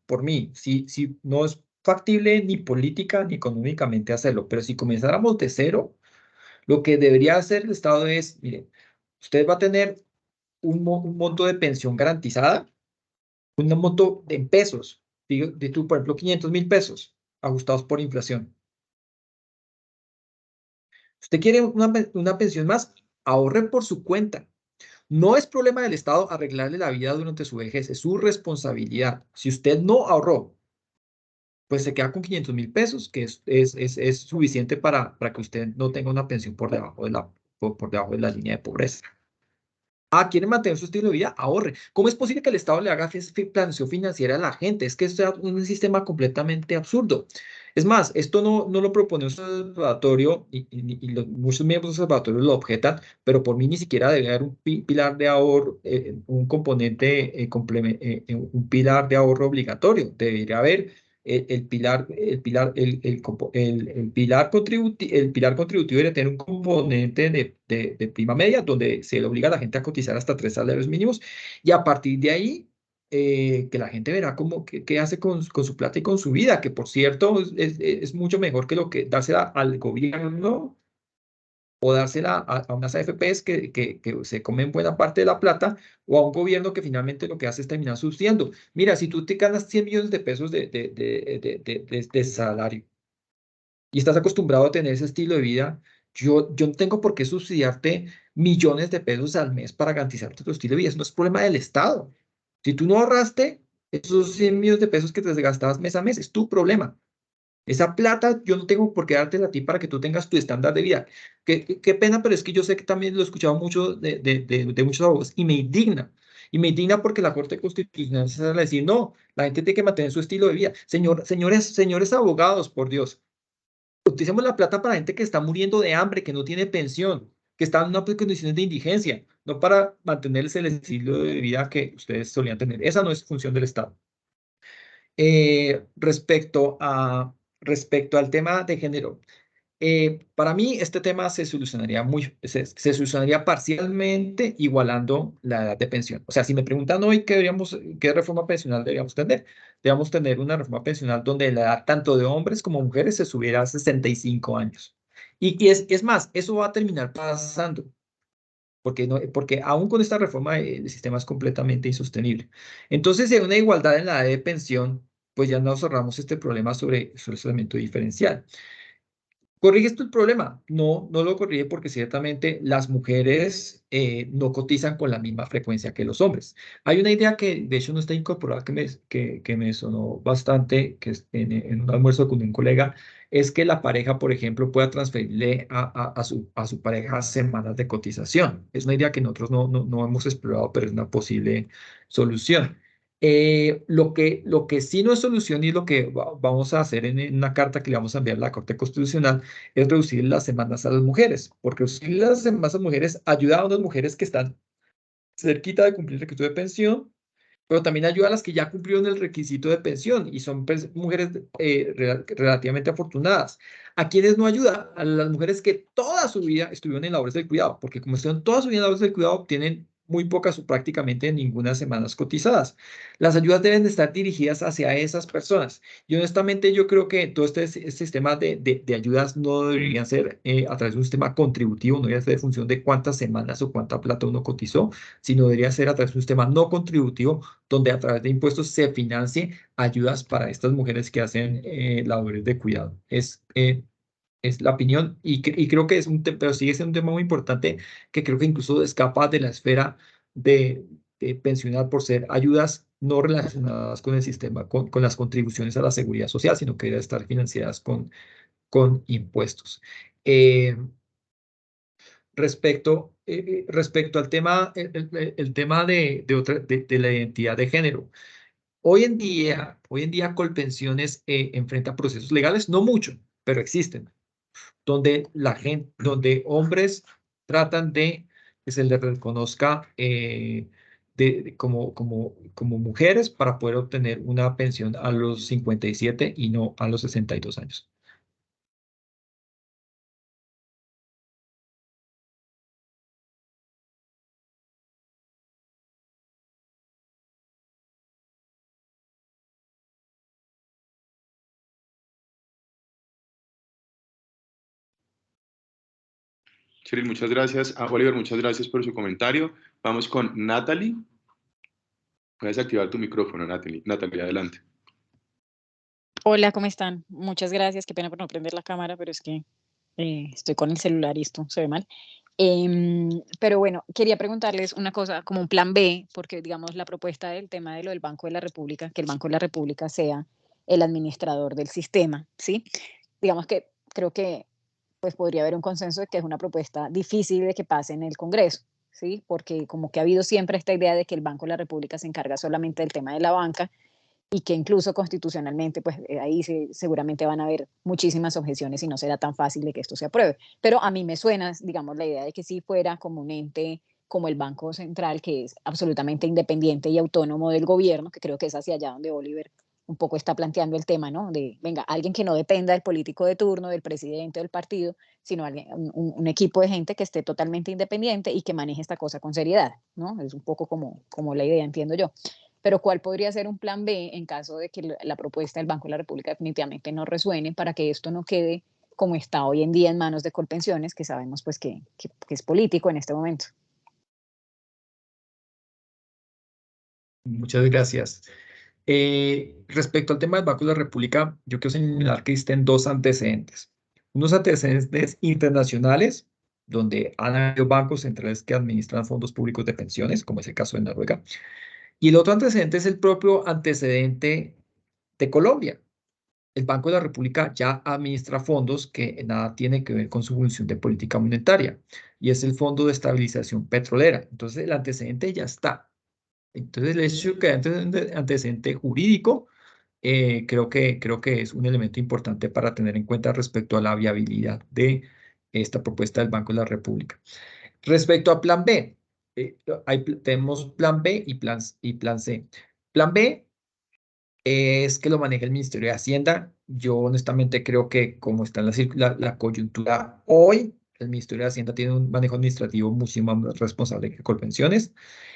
si no es factible ni política ni económicamente hacerlo, pero si comenzáramos de cero, lo que debería hacer el Estado es, mire, usted va a tener un monto de pensión garantizada, un monto en pesos, de tú, por ejemplo, 500.000 pesos, ajustados por inflación. Usted quiere una pensión más, ahorre por su cuenta. No es problema del Estado arreglarle la vida durante su vejez, es su responsabilidad. Si usted no ahorró, pues se queda con 500.000 pesos, que es suficiente para que usted no tenga una pensión por debajo de la línea de pobreza. ¿Quiere mantener su estilo de vida? Ahorre. ¿Cómo es posible que el Estado le haga planeación financiera a la gente? Es que esto es un sistema completamente absurdo. Es más, esto no lo propone un observatorio y muchos miembros del observatorio lo objetan, pero por mí ni siquiera debe haber un pilar de ahorro, un componente, un pilar de ahorro obligatorio. Debería haber el pilar contributivo debería tener un componente de prima media donde se le obliga a la gente a cotizar hasta 3 salarios mínimos y a partir de ahí que la gente verá qué hace con su plata y con su vida, que por cierto es mucho mejor que lo que dársela al gobierno o dársela a unas AFPs que se comen buena parte de la plata, o a un gobierno que finalmente lo que hace es terminar subsidiando. Mira, si tú te ganas 100 millones de pesos de salario y estás acostumbrado a tener ese estilo de vida, yo no tengo por qué subsidiarte millones de pesos al mes para garantizarte tu estilo de vida. Eso no es problema del Estado. Si tú no ahorraste esos 100 millones de pesos que te gastabas mes a mes, es tu problema. Esa plata yo no tengo por qué dártela a ti para que tú tengas tu estándar de vida. Qué pena, pero es que yo sé que también lo he escuchado mucho de muchos abogados y me indigna. Y me indigna porque la Corte Constitucional se sale a decir, no, la gente tiene que mantener su estilo de vida. Señores abogados, por Dios, utilicemos la plata para gente que está muriendo de hambre, que no tiene pensión, que está en una condición de indigencia, no para mantenerse el estilo de vida que ustedes solían tener. Esa no es función del Estado. Respecto al tema de género, para mí este tema se solucionaría parcialmente igualando la edad de pensión. O sea, si me preguntan hoy qué reforma pensional deberíamos tener una reforma pensional donde la edad tanto de hombres como mujeres se subiera a 65 años. Es más, eso va a terminar pasando. Porque aún con esta reforma el sistema es completamente insostenible. Entonces, si hay una igualdad en la edad de pensión, pues ya nos ahorramos este problema sobre ese elemento diferencial. ¿Corrige esto el problema? No, no lo corrige porque ciertamente las mujeres no cotizan con la misma frecuencia que los hombres. Hay una idea que de hecho no está incorporada que me sonó bastante, que es en un almuerzo con un colega, es que la pareja, por ejemplo, pueda transferirle a su pareja semanas de cotización. Es una idea que nosotros no hemos explorado, pero es una posible solución. Lo que sí no es solución y lo que vamos a hacer en una carta que le vamos a enviar a la Corte Constitucional es reducir las semanas a las mujeres, porque reducir las semanas a las mujeres ayuda a unas mujeres que están cerquita de cumplir el requisito de pensión, pero también ayuda a las que ya cumplieron el requisito de pensión y son mujeres relativamente afortunadas. ¿A quienes no ayuda? A las mujeres que toda su vida estuvieron en labores del cuidado, porque como estuvieron toda su vida en labores del cuidado, obtienen muy pocas o prácticamente ninguna semanas cotizadas. Las ayudas deben estar dirigidas hacia esas personas. Y honestamente yo creo que todo este sistema de ayudas no deberían ser a través de un sistema contributivo, no debería ser de función de cuántas semanas o cuánta plata uno cotizó, sino debería ser a través de un sistema no contributivo donde a través de impuestos se financie ayudas para estas mujeres que hacen labores de cuidado. Es la opinión y creo que pero sigue siendo un tema muy importante que creo que incluso escapa de la esfera de pensionar por ser ayudas no relacionadas con el sistema, con las contribuciones a la seguridad social, sino que deben estar financiadas con impuestos. Eh, respecto al tema, el tema de la identidad de género. Hoy en día Colpensiones enfrenta procesos legales, no mucho, pero existen, donde hombres tratan de que se les reconozca como mujeres para poder obtener una pensión a los 57 y no a los 62 años. Cheryl, muchas gracias. Oliver, muchas gracias por su comentario. Vamos con Natalie. Puedes activar tu micrófono, Natalie. Natalie, adelante. Hola, ¿cómo están? Muchas gracias. Qué pena por no prender la cámara, pero es que estoy con el celular y esto se ve mal. Pero bueno, quería preguntarles una cosa, como un plan B, porque digamos la propuesta del tema de lo del Banco de la República, que el Banco de la República sea el administrador del sistema, ¿sí? Digamos que creo que pues podría haber un consenso de que es una propuesta difícil de que pase en el Congreso, ¿sí? Porque como que ha habido siempre esta idea de que el Banco de la República se encarga solamente del tema de la banca y que incluso constitucionalmente, pues ahí seguramente van a haber muchísimas objeciones y no será tan fácil de que esto se apruebe. Pero a mí me suena, digamos, la idea de que si fuera como un ente como el Banco Central, que es absolutamente independiente y autónomo del gobierno, que creo que es hacia allá donde Oliver un poco está planteando el tema, ¿no? De, venga, alguien que no dependa del político de turno, del presidente del partido, sino alguien, un equipo de gente que esté totalmente independiente y que maneje esta cosa con seriedad, ¿no? Es un poco como la idea, entiendo yo. Pero ¿cuál podría ser un plan B en caso de que la propuesta del Banco de la República definitivamente no resuene para que esto no quede como está hoy en día en manos de Colpensiones, que sabemos pues que es político en este momento? Muchas gracias. Respecto al tema del Banco de la República, yo quiero señalar que existen dos antecedentes. Unos antecedentes internacionales, donde han habido bancos centrales que administran fondos públicos de pensiones, como es el caso de Noruega. Y el otro antecedente es el propio antecedente de Colombia. el Banco de la República ya administra fondos que nada tiene que ver con su función de política monetaria, y es el Fondo de Estabilización Petrolera. Entonces, el antecedente ya está. Entonces, el hecho que hay antecedente jurídico, creo que es un elemento importante para tener en cuenta respecto a la viabilidad de esta propuesta del Banco de la República. Respecto a plan B, tenemos plan B y plan C. Plan B es que lo maneja el Ministerio de Hacienda. Yo honestamente creo que como está en la coyuntura hoy, el Ministerio de Hacienda tiene un manejo administrativo muchísimo más responsable que Colpensiones.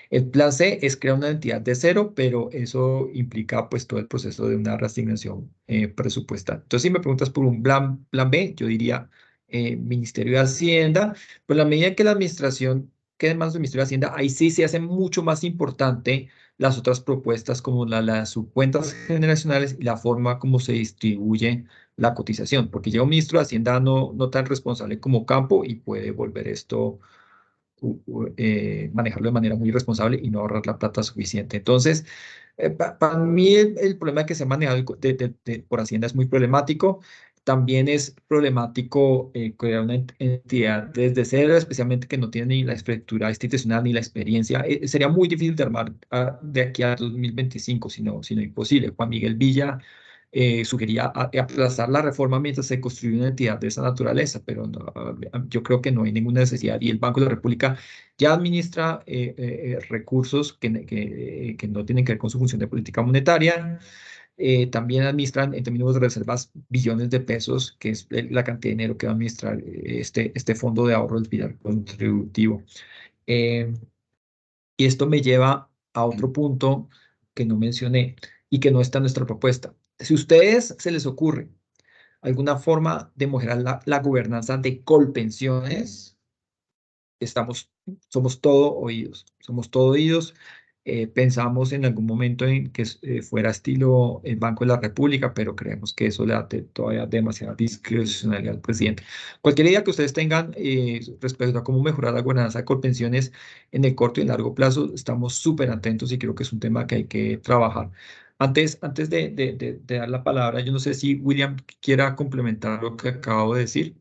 El plan C es crear una entidad de cero, pero eso implica pues todo el proceso de una reasignación presupuestal. Entonces, si me preguntas por un plan B, yo diría Ministerio de Hacienda, pues la medida que la administración quede en manos del Ministerio de Hacienda, ahí sí se hace mucho más importante las otras propuestas como las subcuentas generacionales y la forma como se distribuye la cotización, porque llega un ministro de Hacienda no tan responsable como Campo y puede volver esto manejarlo de manera muy responsable y no ahorrar la plata suficiente. Entonces, para mí el problema que se ha manejado por Hacienda es muy problemático. También es problemático crear una entidad desde cero, especialmente que no tiene ni la estructura institucional ni la experiencia. Sería muy difícil de armar de aquí a 2025, sino imposible. Juan Miguel Villa sugería aplazar la reforma mientras se construye una entidad de esa naturaleza, pero yo creo que no hay ninguna necesidad. Y el Banco de la República ya administra recursos que no tienen que ver con su función de política monetaria. También administran en términos de reservas billones de pesos, que es la cantidad de dinero que va a administrar este fondo de ahorro del pilar contributivo. Eh, y esto me lleva a otro punto que no mencioné y que no está en nuestra propuesta. Si a ustedes se les ocurre alguna forma de mejorar la gobernanza de Colpensiones, somos todo oídos, somos todo oídos. Pensamos en algún momento en que fuera estilo el Banco de la República, pero creemos que eso le da todavía demasiada discrecionalidad al presidente. Cualquier idea que ustedes tengan respecto a cómo mejorar la gobernanza de Colpensiones en el corto y largo plazo, estamos súper atentos y creo que es un tema que hay que trabajar. Antes de dar la palabra, yo no sé si William quiera complementar lo que acabo de decir.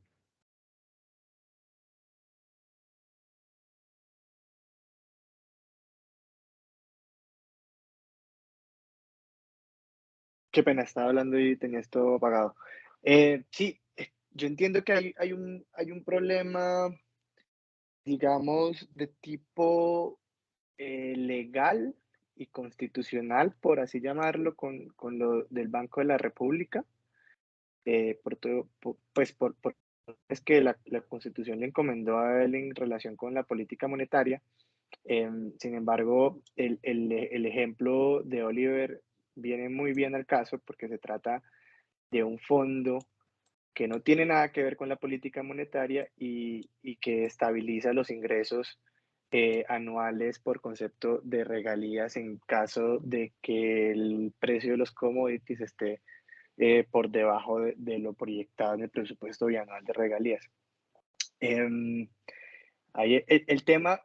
Qué pena, estaba hablando y tenía esto apagado. Sí, yo entiendo que hay un problema, digamos, de tipo legal y constitucional, por así llamarlo, con lo del Banco de la República. Por todo, pues es que la Constitución le encomendó a él en relación con la política monetaria. Sin embargo, el ejemplo de Oliver viene muy bien al caso porque se trata de un fondo que no tiene nada que ver con la política monetaria y que estabiliza los ingresos anuales por concepto de regalías en caso de que el precio de los commodities esté por debajo de lo proyectado en el presupuesto bianual de regalías. Ahí el tema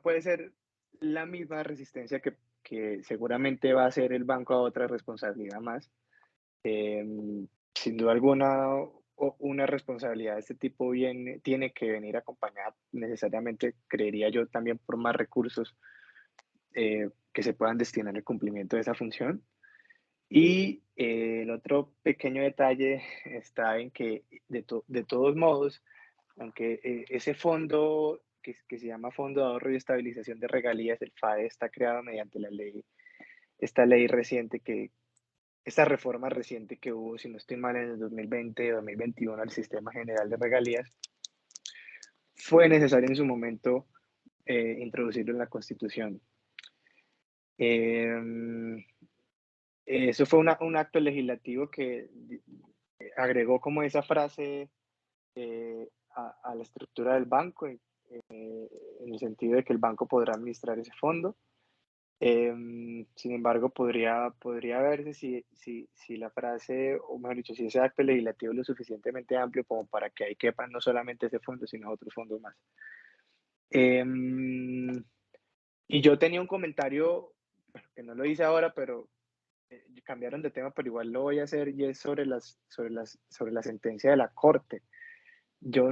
puede ser la misma resistencia que seguramente va a hacer el banco a otra responsabilidad más. Sin duda alguna, una responsabilidad de este tipo tiene que venir acompañada necesariamente, creería yo, también por más recursos que se puedan destinar al cumplimiento de esa función. Y el otro pequeño detalle está en que, de todos modos, aunque ese fondo que se llama Fondo de Ahorro y Estabilización de Regalías, el FAE, está creado mediante esta ley reciente esta reforma reciente que hubo, si no estoy mal, en el 2020 2021 al Sistema General de Regalías, fue necesario en su momento introducirlo en la Constitución. Eso fue un acto legislativo que agregó como esa frase a la estructura del banco, en el sentido de que el banco podrá administrar ese fondo. Sin embargo, podría verse si la frase, o mejor dicho, si ese acto legislativo es lo suficientemente amplio como para que ahí quepan no solamente ese fondo, sino otros fondos más. Y yo tenía un comentario, que no lo hice ahora, pero cambiaron de tema, pero igual lo voy a hacer, y es sobre la sentencia de la Corte. Yo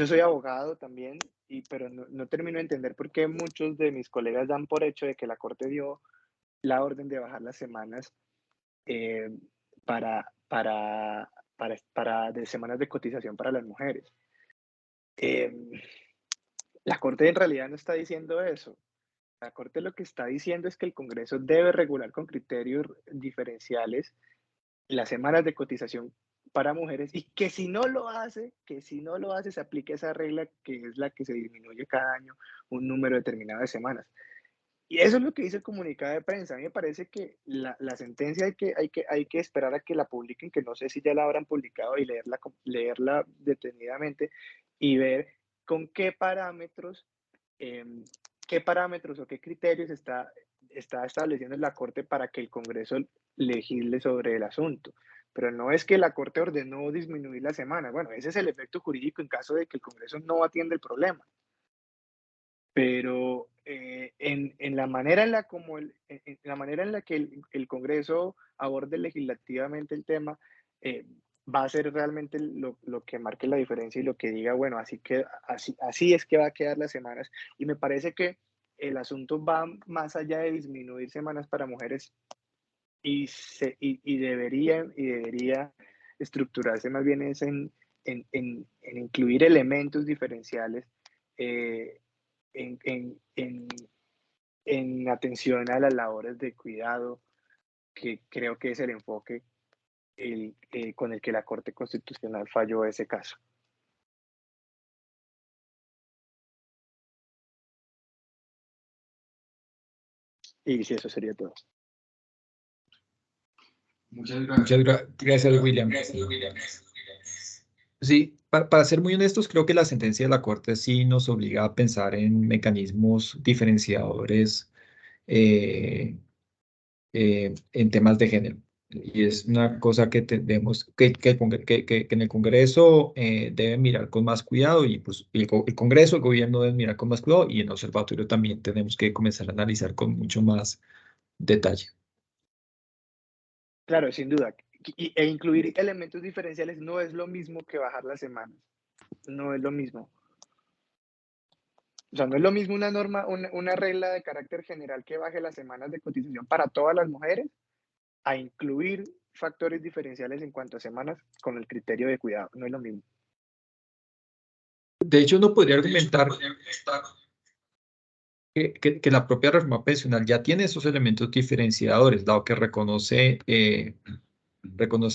soy abogado también, pero no termino de entender por qué muchos de mis colegas dan por hecho de que la Corte dio la orden de bajar las semanas de semanas de cotización para las mujeres. La Corte en realidad no está diciendo eso. La Corte lo que está diciendo es que el Congreso debe regular con criterios diferenciales las semanas de cotización para mujeres, y que si no lo hace, se aplique esa regla, que es la que se disminuye cada año un número determinado de semanas. Y eso es lo que dice el comunicado de prensa. A mí me parece que la sentencia hay que esperar a que la publiquen, que no sé si ya la habrán publicado, y leerla detenidamente y ver con qué parámetros o qué criterios está estableciendo la Corte para que el Congreso legisle sobre el asunto. Pero no es que la Corte ordenó disminuir la semana. Bueno, ese es el efecto jurídico en caso de que el Congreso no atienda el problema. Pero en la manera en la que el Congreso aborde legislativamente el tema, va a ser realmente lo que marque la diferencia y lo que diga, bueno, así es que va a quedar las semanas. Y me parece que el asunto va más allá de disminuir semanas para mujeres, y debería estructurarse más bien es en incluir elementos diferenciales en atención a las labores de cuidado, que creo que es el enfoque con el que la Corte Constitucional falló ese caso. Y sí, eso sería todo. Muchas gracias, William. Sí, para ser muy honestos, creo que la sentencia de la Corte sí nos obliga a pensar en mecanismos diferenciadores en temas de género. Y es una cosa que tenemos que en el Congreso debe mirar con más cuidado, y pues el Congreso, el gobierno deben mirar con más cuidado, y en el observatorio también tenemos que comenzar a analizar con mucho más detalle. Claro, sin duda. E incluir elementos diferenciales no es lo mismo que bajar las semanas. No es lo mismo. O sea, no es lo mismo una norma, una regla de carácter general que baje las semanas de cotización para todas las mujeres, a incluir factores diferenciales en cuanto a semanas con el criterio de cuidado. No es lo mismo. De hecho, uno podría argumentar que la propia reforma pensional ya tiene esos elementos diferenciadores, dado que reconoce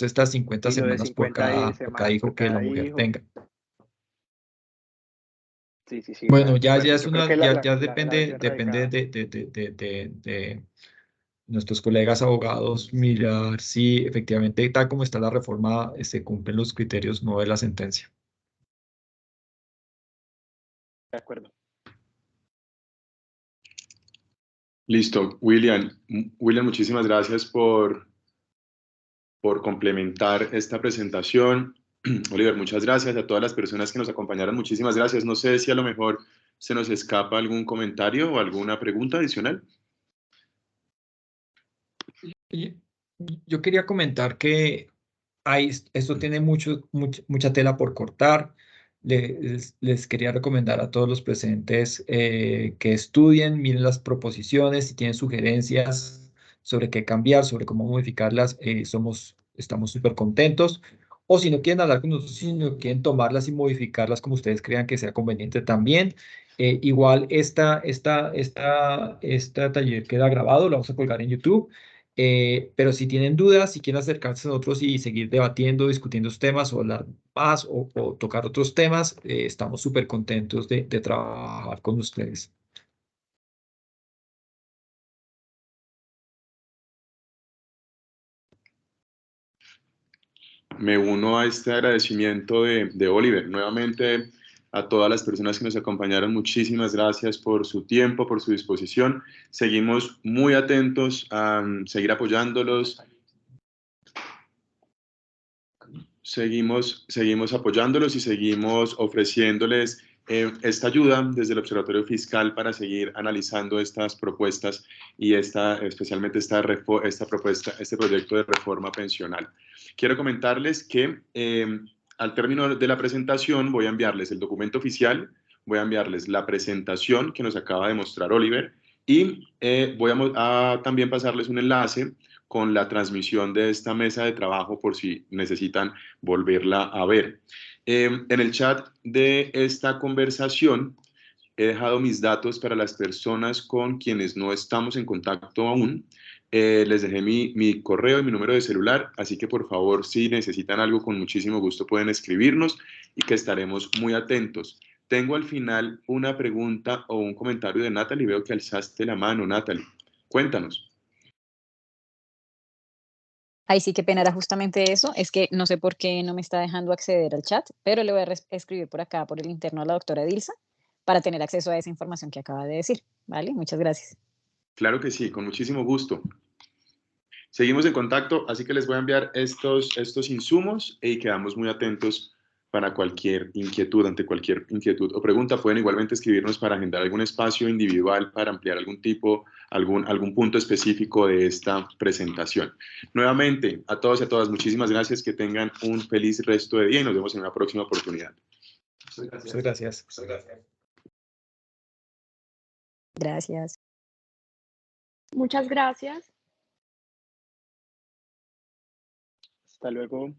estas 50 Y lo de semanas por 50 cada semanas hijo por que la cada mujer hijo. tenga. Sí. Bueno, ya Bueno, es yo creo una, que ya la depende versión radicada. de nuestros colegas abogados mirar si efectivamente, tal como está la reforma, se cumplen los criterios no de la sentencia. De acuerdo. Listo. William, muchísimas gracias por complementar esta presentación. Oliver, muchas gracias. A todas las personas que nos acompañaron, muchísimas gracias. No sé si a lo mejor se nos escapa algún comentario o alguna pregunta adicional. Yo quería comentar que esto tiene mucha tela por cortar. Les quería recomendar a todos los presentes que estudien, miren las proposiciones, si tienen sugerencias sobre qué cambiar, sobre cómo modificarlas, estamos súper contentos. O si no quieren hablar con nosotros, si no quieren tomarlas y modificarlas como ustedes crean que sea conveniente también. Igual esta taller queda grabado, lo vamos a colgar en YouTube. Pero si tienen dudas, si quieren acercarse a nosotros y seguir debatiendo, discutiendo estos temas, o hablar más, o tocar otros temas, estamos súper contentos de trabajar con ustedes. Me uno a este agradecimiento de Oliver. Nuevamente, a todas las personas que nos acompañaron, muchísimas gracias por su tiempo, por su disposición. Seguimos muy atentos a seguir apoyándolos. Seguimos apoyándolos y seguimos ofreciéndoles esta ayuda desde el Observatorio Fiscal para seguir analizando estas propuestas y especialmente esta propuesta, este proyecto de reforma pensional. Quiero comentarles que al término de la presentación voy a enviarles el documento oficial, voy a enviarles la presentación que nos acaba de mostrar Oliver y voy a también pasarles un enlace con la transmisión de esta mesa de trabajo por si necesitan volverla a ver. En el chat de esta conversación he dejado mis datos para las personas con quienes no estamos en contacto aún. Les dejé mi correo y mi número de celular, así que por favor, si necesitan algo, con muchísimo gusto pueden escribirnos y que estaremos muy atentos. Tengo al final una pregunta o un comentario de Natalie. Veo que alzaste la mano, Natalie. Cuéntanos. Ay, sí, qué pena, era justamente eso. Es que no sé por qué no me está dejando acceder al chat, pero le voy a escribir por acá, por el interno a la doctora Edilza, para tener acceso a esa información que acaba de decir. ¿Vale? Muchas gracias. Claro que sí, con muchísimo gusto. Seguimos en contacto, así que les voy a enviar estos insumos y quedamos muy atentos para cualquier inquietud, ante cualquier inquietud o pregunta. Pueden igualmente escribirnos para agendar algún espacio individual, para ampliar algún punto específico de esta presentación. Nuevamente, a todos y a todas, muchísimas gracias, que tengan un feliz resto de día y nos vemos en una próxima oportunidad. Muchas gracias. Gracias. Muchas gracias. Hasta luego.